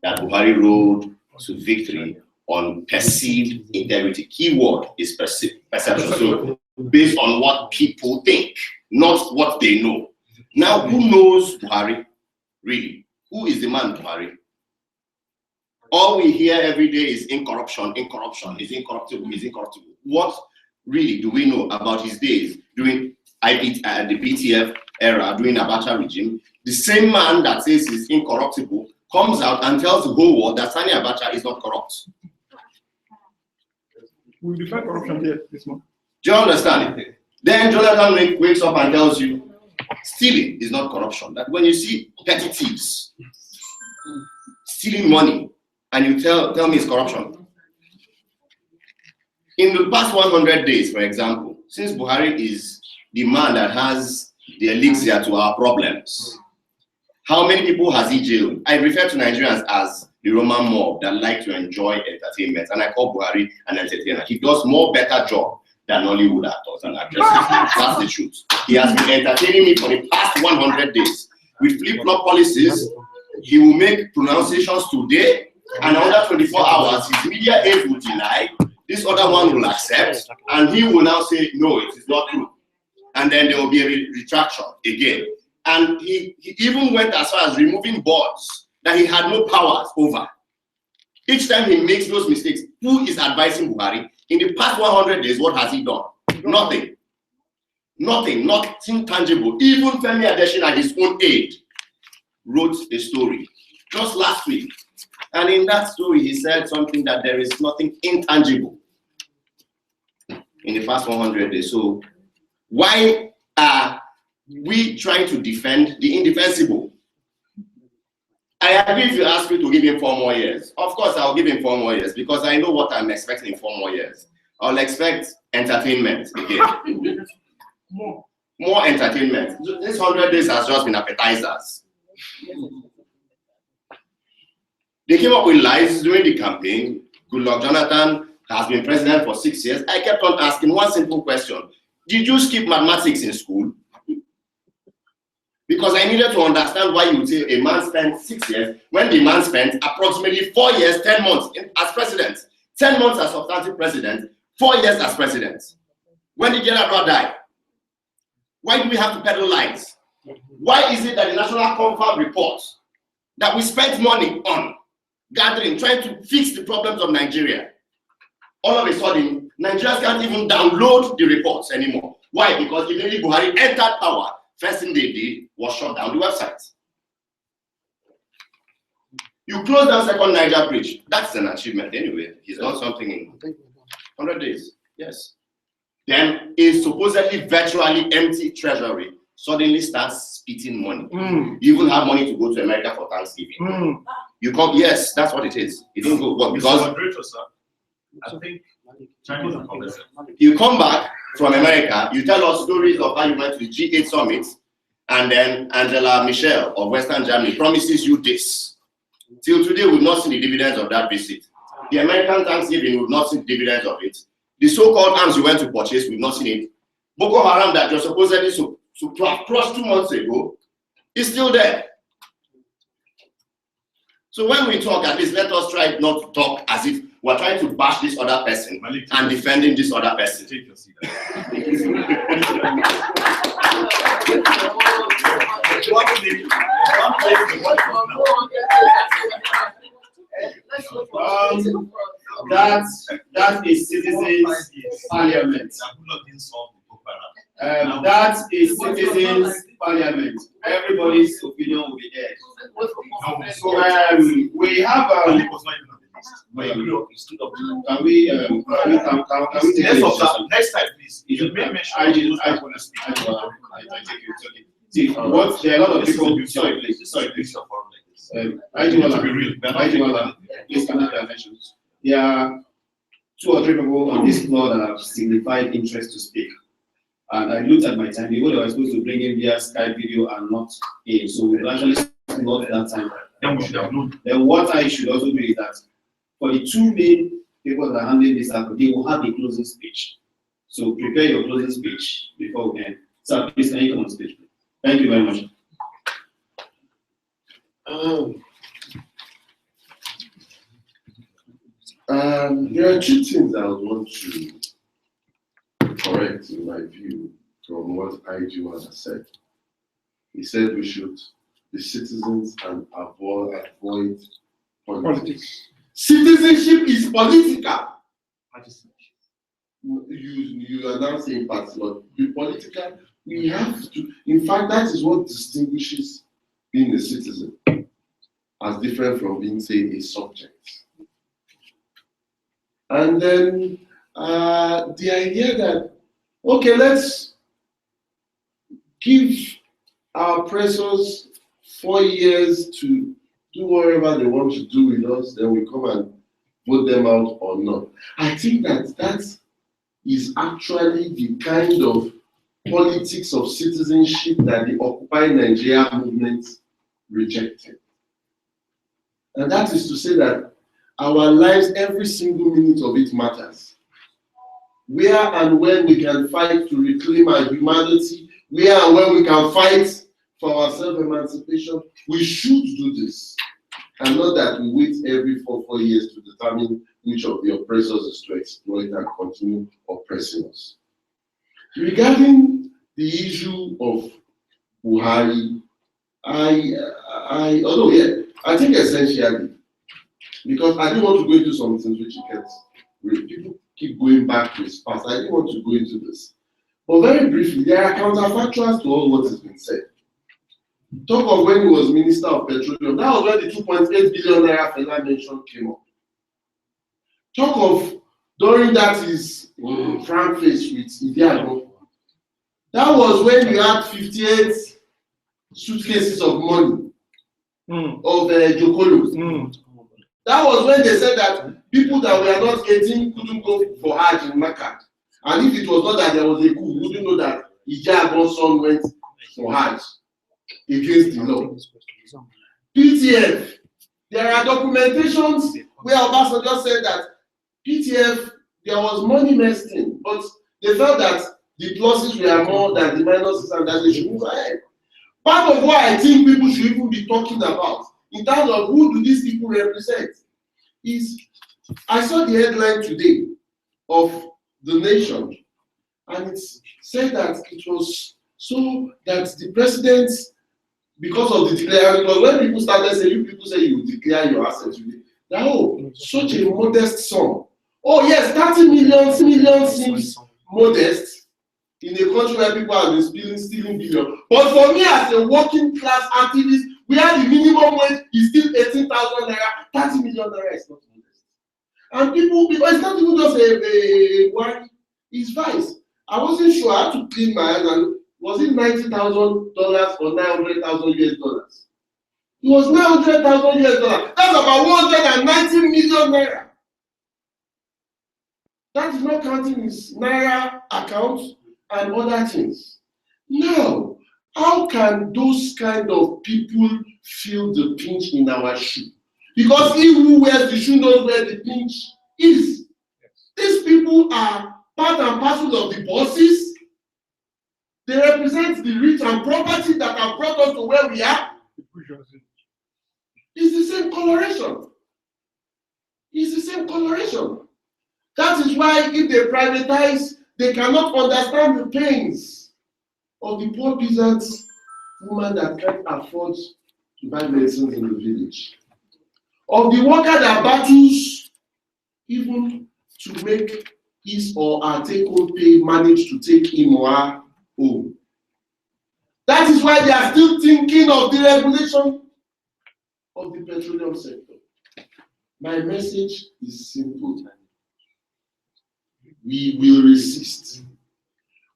that Buhari rode to victory on perceived integrity. Keyword is perception. So based on what people think, not what they know. Now, who knows Buhari? Really? Who is the man Buhari? All we hear every day is incorruption, is incorruptible. What really do we know about his days during the BTF era, during Abacha regime? The same man that says he's incorruptible comes out and tells the whole world that Sani Abacha is not corrupt. We define corruption here this month. Do you understand? Then Jonathan wakes up and tells you stealing is not corruption. That when you see petty thieves stealing money and you tell me it's corruption. In the past 100 days, for example, since Buhari is the man that has the elixir to our problems, how many people has he jailed? I refer to Nigerians as the Roman mob that like to enjoy entertainment, and I call Buhari an entertainer. He does more better job than Nollywood actors and actresses. That's the truth. He has been entertaining me for the past 100 days. With flip-flop policies, he will make pronunciations today, and another 24 hours, his media aides will deny, this other one will accept, and he will now say, no, it is not true. And then there will be a retraction again. And he even went as far as removing boards that he had no powers over. Each time he makes those mistakes, who is advising Buhari? In the past 100 days, what has he done? Nothing. Nothing tangible. Even Femi Adesina, his own aide, wrote a story just last week. And in that story, he said something that there is nothing intangible in the past 100 days. So why are we trying to defend the indefensible? I agree if you ask me to give him 4 more years. Of course, I'll give him 4 more years because I know what I'm expecting in 4 more years. I'll expect entertainment again. More entertainment. This 100 days has just been appetizers. They came up with lies during the campaign. Good luck, Jonathan has been president for 6 years. I kept on asking one simple question. Did you skip mathematics in school? Because I needed to understand why you would say a man spent 6 years when the man spent approximately 4 years, 10 months as president. 10 months as substantive president, 4 years as president. When did General die? Why do we have to peddle lies? Why is it that the National Confab report that we spent money on gathering, trying to fix the problems of Nigeria, all of a sudden, Nigerians can't even download the reports anymore. Why? Because immediately Buhari entered power, first thing they did was shut down the website. You close down Second Niger Bridge. That's an achievement anyway. He's done something in 100 days. Yes. Then a supposedly virtually empty treasury suddenly starts spitting money. You even have money to go to America for Thanksgiving. You come, yes, that's what it is. It didn't go well, because Mr. Moderator, sir, I think You come back from America, you tell us stories of how you went to the G8 summit, and then Angela Merkel of Western Germany promises you this. Till today, we've not seen the dividends of that visit. The American Thanksgiving, we've not seen the dividends of it. The so-called arms you went to purchase, we've not seen it. Boko Haram that you're supposedly to have crossed 2 months ago is still there. So when we talk, at least let us try not to talk as if we're trying to bash this other person and defending this other person. Take your seat. That is citizens' parliament. That is citizens' parliament. Everybody's opinion will be heard. So we have can we take Next time, please. I take it. See, what there are a lot of people. Sorry, please. Please can I attention? There are 2 or 3 people on this floor that have signified interest to speak. And I looked at my time. They were supposed to bring in via Skype video and not in. So we actually not that time. Then we should have known. Then what I should also do is that for the 2 main people that are handling this up, they will have a closing speech. So prepare your closing speech before we end. So please, can you come on stage? Thank you very much. There are 2 things I would want to correct in my view from what IG1 has said. He said we should be citizens and avoid politics. Citizenship is political. You are now saying party, but be political. We have to. In fact, that is what distinguishes being a citizen as different from being, say, a subject. And then the idea that, okay, let's give our oppressors 4 years to do whatever they want to do with us, then we come and vote them out or not. I think that is actually the kind of politics of citizenship that the Occupy Nigeria movement rejected. And that is to say that our lives, every single minute of it matters. Where and when we can fight to reclaim our humanity, where and when we can fight for our self-emancipation, we should do this. And not that we wait every 4 years to determine which of the oppressors is to exploit and continue oppressing us. Regarding the issue of Buhari, I think essentially, because I didn't want to go into some things which people keep going back to his past. I didn't want to go into this. But very briefly, there are counterfactuals to all what has been said. Talk of when he was Minister of Petroleum, that was when the 2.8 billion naira Fela mention came up. Talk of during that his frank face with Idiago. That was when you had 58 suitcases of money of Jokolos. That was when they said that people that were not 18 couldn't go for Hajj in Mecca. And if it was not that there was a coup, we wouldn't know that Ijabo's son went for Hajj against the law. PTF, there are documentations where Obasanjo said that PTF, there was money nesting, but they felt that the pluses were more than the minuses and that they should move ahead. Part of what I think people should even be talking about in terms of who do these people represent is, I saw the headline today of The Nation, and it said that it was so that the president, because of the declaration, because when people started saying, you people say you declare your assets, that, oh, such a modest sum. Oh yes, 30 million seems modest in a country where people have been stealing billion. But for me as a working class activist, where the minimum wage is still 18,000 naira, 30 million naira is not modest. And people, because it's not even just a one, it's vice. I wasn't sure, I had to clean my eyes, and was it $90,000 or 900,000 US dollars? It was 900,000 US dollars. That's about 190 million naira. That is not counting his Naira account and other things. Now, how can those kind of people feel the pinch in our shoe? Because he who wears the shoe knows where the pinch is. These people are part and parcel of the bosses. They represent the rich and property that have brought us to where we are. It's the same coloration. It's the same coloration. That is why if they privatize, they cannot understand the pains of the poor peasant woman that can't afford to buy medicines in the village. Of the worker that battles even to make his or her take-home pay manage to take him or her home. That is why they are still thinking of the regulation of the petroleum sector. My message is simple. We will resist.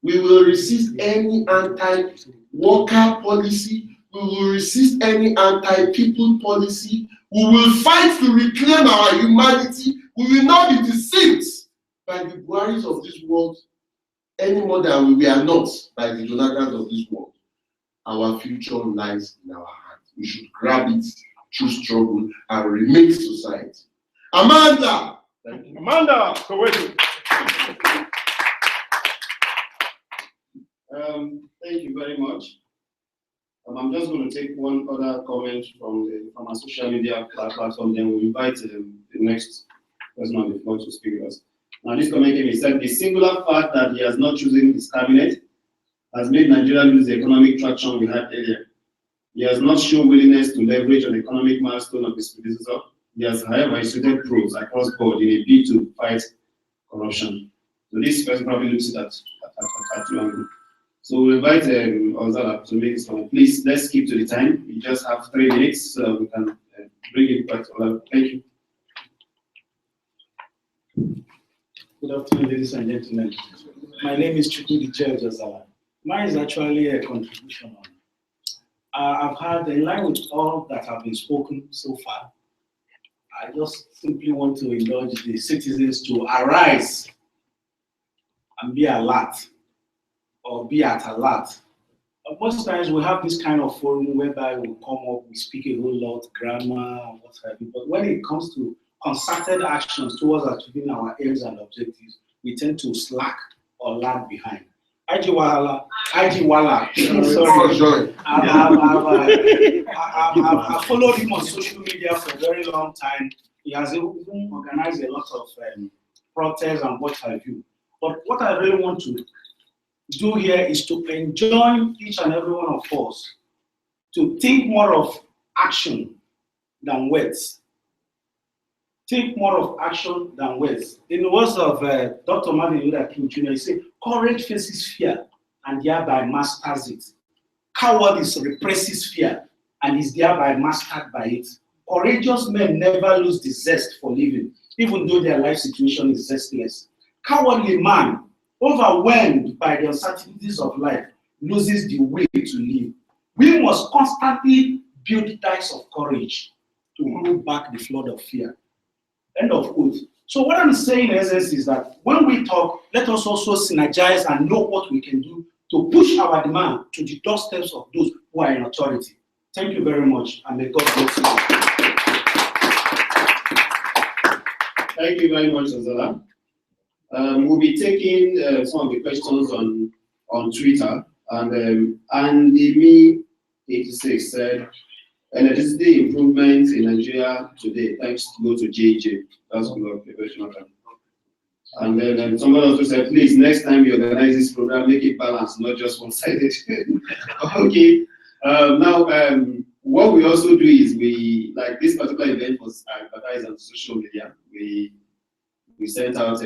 We will resist any anti-worker policy. We will resist any anti-people policy. We will fight to reclaim our humanity. We will not be deceived by the Buharis of this world any more than we are not by the Jonathans of this world. Our future lies in our hands. We should grab it through struggle and remake society. Amanda! Thank you. Amanda, so wait. Thank you very much. I'm just going to take one other comment from our social media platform, then we'll invite the next person on the floor to speak with us. Now, this comment came, he said, the singular fact that he has not chosen his cabinet has made Nigeria lose the economic traction we had earlier. He has not shown willingness to leverage on the economic milestone of his predecessor. He has, however, instituted pros across board in a bid to fight corruption. So this person probably looks at two angles. So we'll invite Ozala to make this comment. Please, let's keep to the time. We just have 3 minutes so that we can bring it back to Ozala. Thank you. Good afternoon, ladies and gentlemen. My name is Chukudi Ozala. Mine is actually a contribution. I've had, in line with all that have been spoken so far, I just simply want to indulge the citizens to arise and be alert, or be at alert. But most times we have this kind of forum whereby we come up, we speak a whole lot, grammar, and what have you. But when it comes to concerted actions towards achieving our aims and objectives, we tend to slack or lag behind. IG Wala, sorry. I've followed him on social media for a very long time. He has even organized a lot of protests and what have you. But what I really want to do here is to enjoin each and every one of us to think more of action than words. Think more of action than words. In the words of Dr. Martin Luther King Jr., he said, courage faces fear and thereby masters it. Cowardice represses fear and is thereby mastered by it. Courageous men never lose the zest for living, even though their life situation is zestless. Cowardly man, overwhelmed by the uncertainties of life, loses the will to live. We must constantly build dikes of courage to hold back the flood of fear. End of quote. So what I'm saying in essence is that when we talk, let us also synergize and know what we can do to push our demand to the doorsteps of those who are in authority. Thank you very much, and may God bless you. Thank you very much, Ozala. We'll be taking some of the questions on Twitter, and Andy86 said, electricity improvements in Nigeria today, thanks to go to JJ. That's good. And then someone also said, please, next time you organize this program, make it balanced, not just one-sided. Okay. Now, what we also do is like this particular event was advertised on social media. We sent out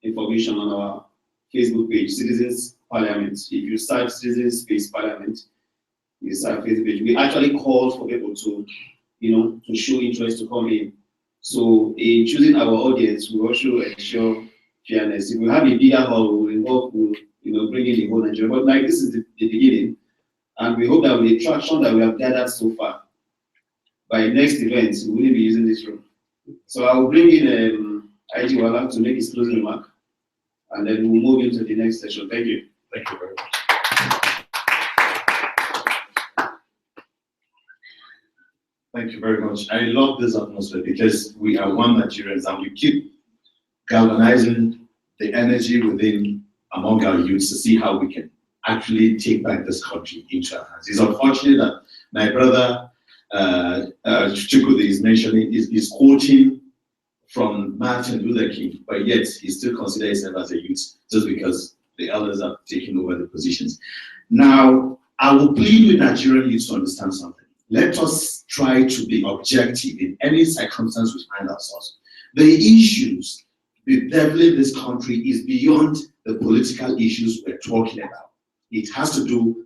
information on our Facebook page, Citizens Parliament. If you search Citizens Space Parliament, you start Facebook page. We actually called for people to, to show interest to come in. So in choosing our audience, we also ensure fairness. If we have a bigger hall, we'll involve, bring in the whole Nigeria. But like this is the beginning, and we hope that with the traction that we have gathered so far, by next event, we will be using this room. So I will bring in IG will have to make his closing remark, and then we'll move into the next session. Thank you. Thank you very much. Thank you very much. I love this atmosphere because we are one Nigerians and we keep galvanizing the energy within among our youths to see how we can actually take back this country into our hands. It's unfortunate that my brother Chukwudi is mentioning is quoting from Martin Luther King, but yet he still considers himself as a youth just because the elders have taken over the positions. Now, I will plead with Nigerian youths to understand something. Let us try to be objective in any circumstance we find ourselves. The issues bedeviling this country is beyond the political issues we're talking about. It has to do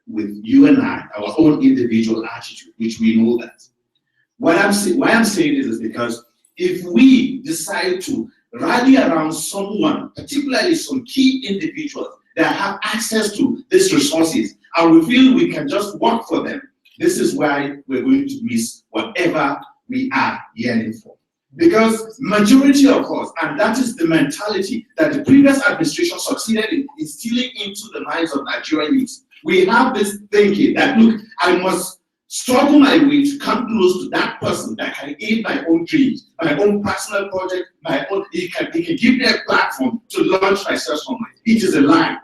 with you and I, our own individual attitude, which we know that. Why I'm saying this is because if we decide to rally around someone, particularly some key individuals that have access to these resources, and we feel we can just work for them, this is why we're going to miss whatever we are yearning for. Because majority of us, and that is the mentality that the previous administration succeeded in instilling into the minds of Nigerian youths. We have this thinking that, look, I must struggle my way to come close to that person that can aid my own dreams, my own personal project, my own, he can give me a platform to launch myself somewhere. It is a lie.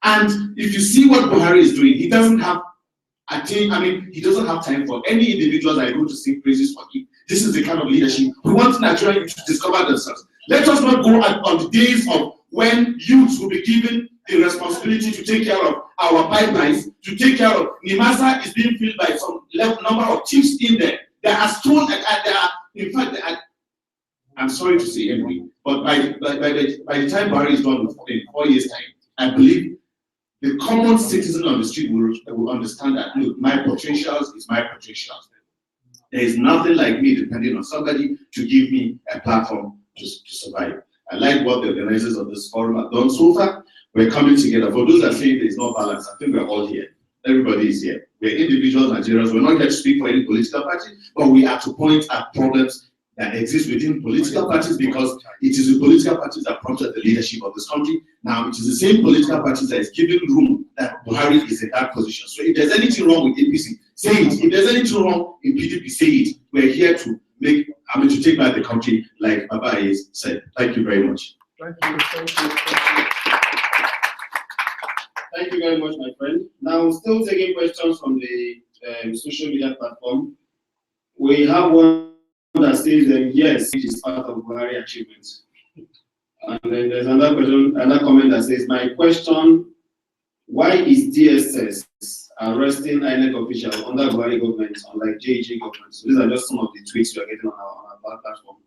And if you see what Buhari is doing, he doesn't have he doesn't have time for any individuals that are going to sing praises for him. This is the kind of leadership we want Nigeria to discover themselves. Let us not go on the days of when youths will be given the responsibility to take care of our pipelines, to take care of Nimasa is being filled by some number of chiefs in there. They are stolen, in fact, I'm sorry to say anyway, but by the time Buhari is done in 4 years' time, I believe the common citizen on the street will understand that, look, my potentials is my potentials. There is nothing like me depending on somebody to give me a platform to survive. I like what the organizers of this forum have done so far. We're coming together. For those that say there's no balance, I think we're all here. Everybody is here. We're individuals, Nigerians. We're not here to speak for any political party, but we have to point at problems that exist within political parties because it is the political parties that prompted the leadership of this country. Now, it is the same political parties that is giving room that Buhari is in that position. So if there's anything wrong with APC, say it. If there's anything wrong in PDP, say it. We're here to to take back the country, like Baba has said. Thank you very much. Thank you. Thank you very much, my friend. Now, still taking questions from the social media platform. We have one that says yes, it is part of Buhari achievements. And then there's another question, another comment that says, my question, why is DSS arresting INEC officials under Buhari government, unlike JG government? So these are just some of the tweets we are getting on our platform.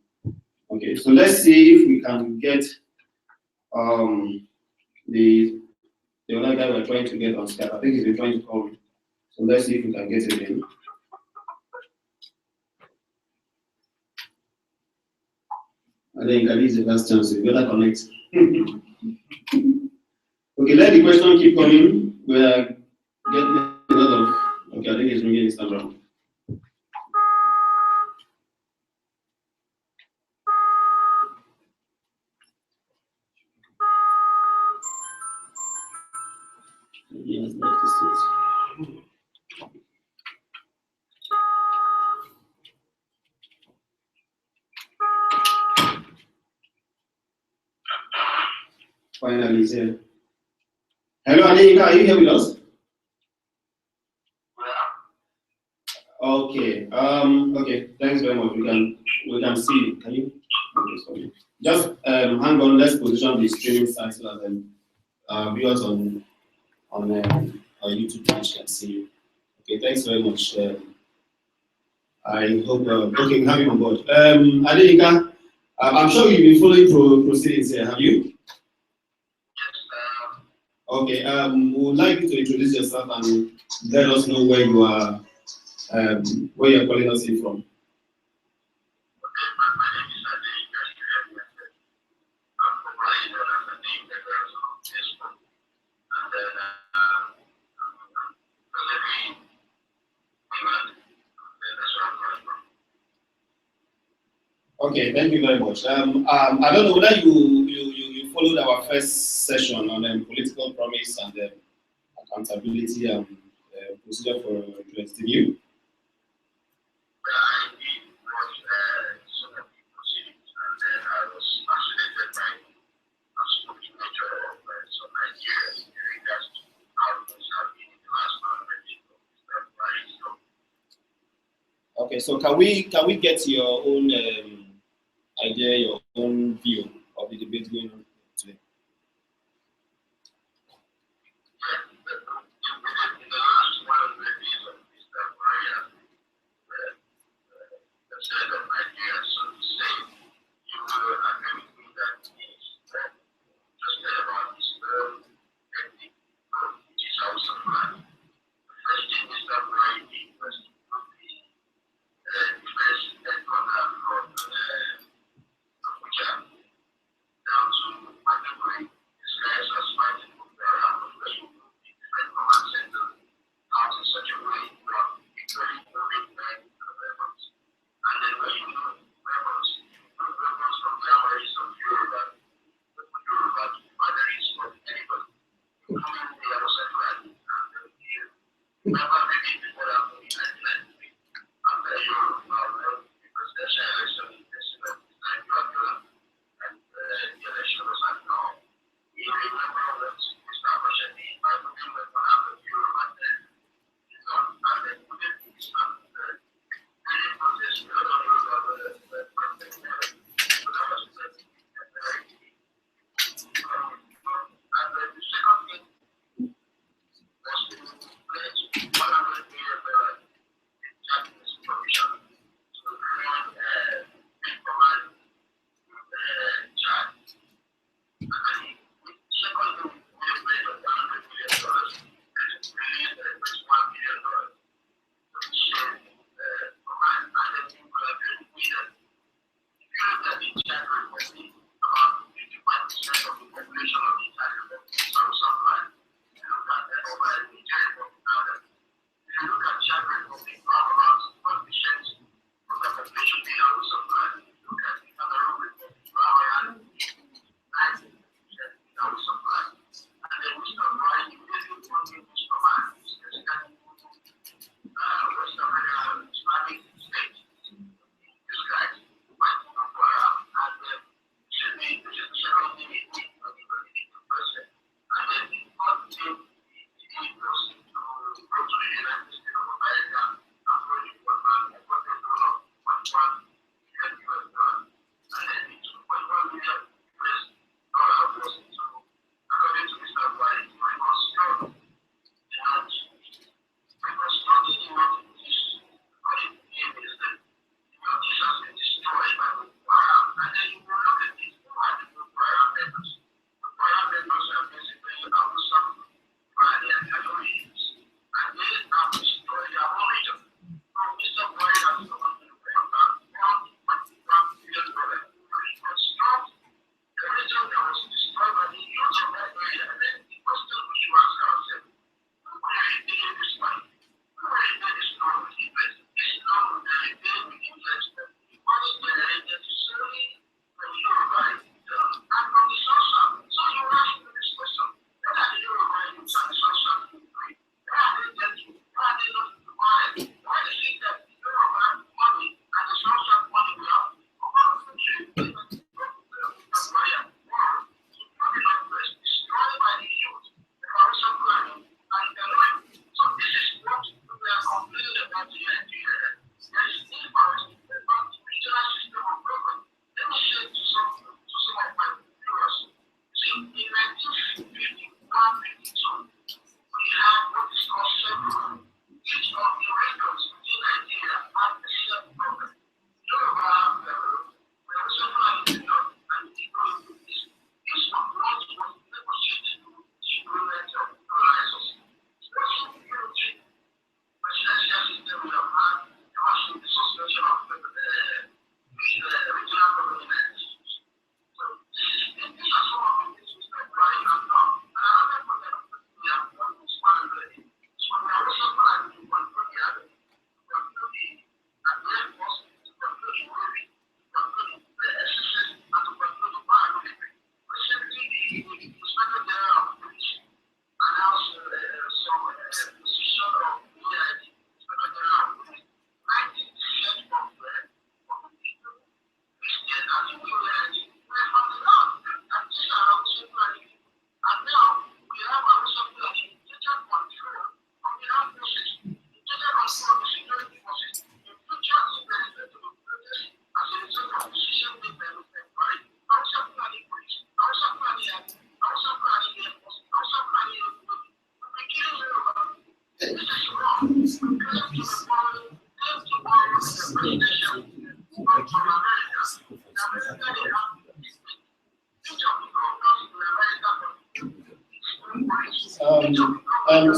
Okay, so let's see if we can get the other guy we're trying to get on Skype. I think he's been trying to call me. So let's see if we can get it in. I think that is the last chance. We better connect. Okay, let the question keep coming. We are getting a lot of. Okay, I think it's ringing Instagram. Yes, that's it. Finally, he's here. Hello, Anika, are you here with us? Okay. Okay. Thanks very much. We can see you. Can you? Okay, sorry. Just hang on. Let's position the streaming site so that then viewers on our YouTube page can see you. Okay. Thanks very much. I hope. Okay, we have you on board. Anika, I'm sure you've been following proceedings here. Have you? Okay, we would like you to introduce yourself and let us know where you are, where you're calling us in from. Okay, thank you very much. I don't know whether you followed our first session on political promise and accountability and procedure for review. I did watch some of the proceedings, and then I was fascinated by the spooky nature of some ideas in regards to how things have been in the last 100 years of Mr. Buhari. Okay, so can we get your own idea, your own view of the debate going on today? In the last 100 years of Mr. Buhari, the set of ideas, so to say, you will agree with me that he's just about his ethnic group, which is also man. The first thing Mr. Buhari did was to put the defense headquarters from Abuja down to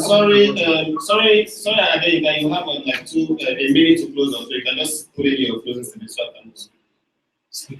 sorry, Adeyinka, you have like a minute to close off, so you can just put in your closing statement so I can speak.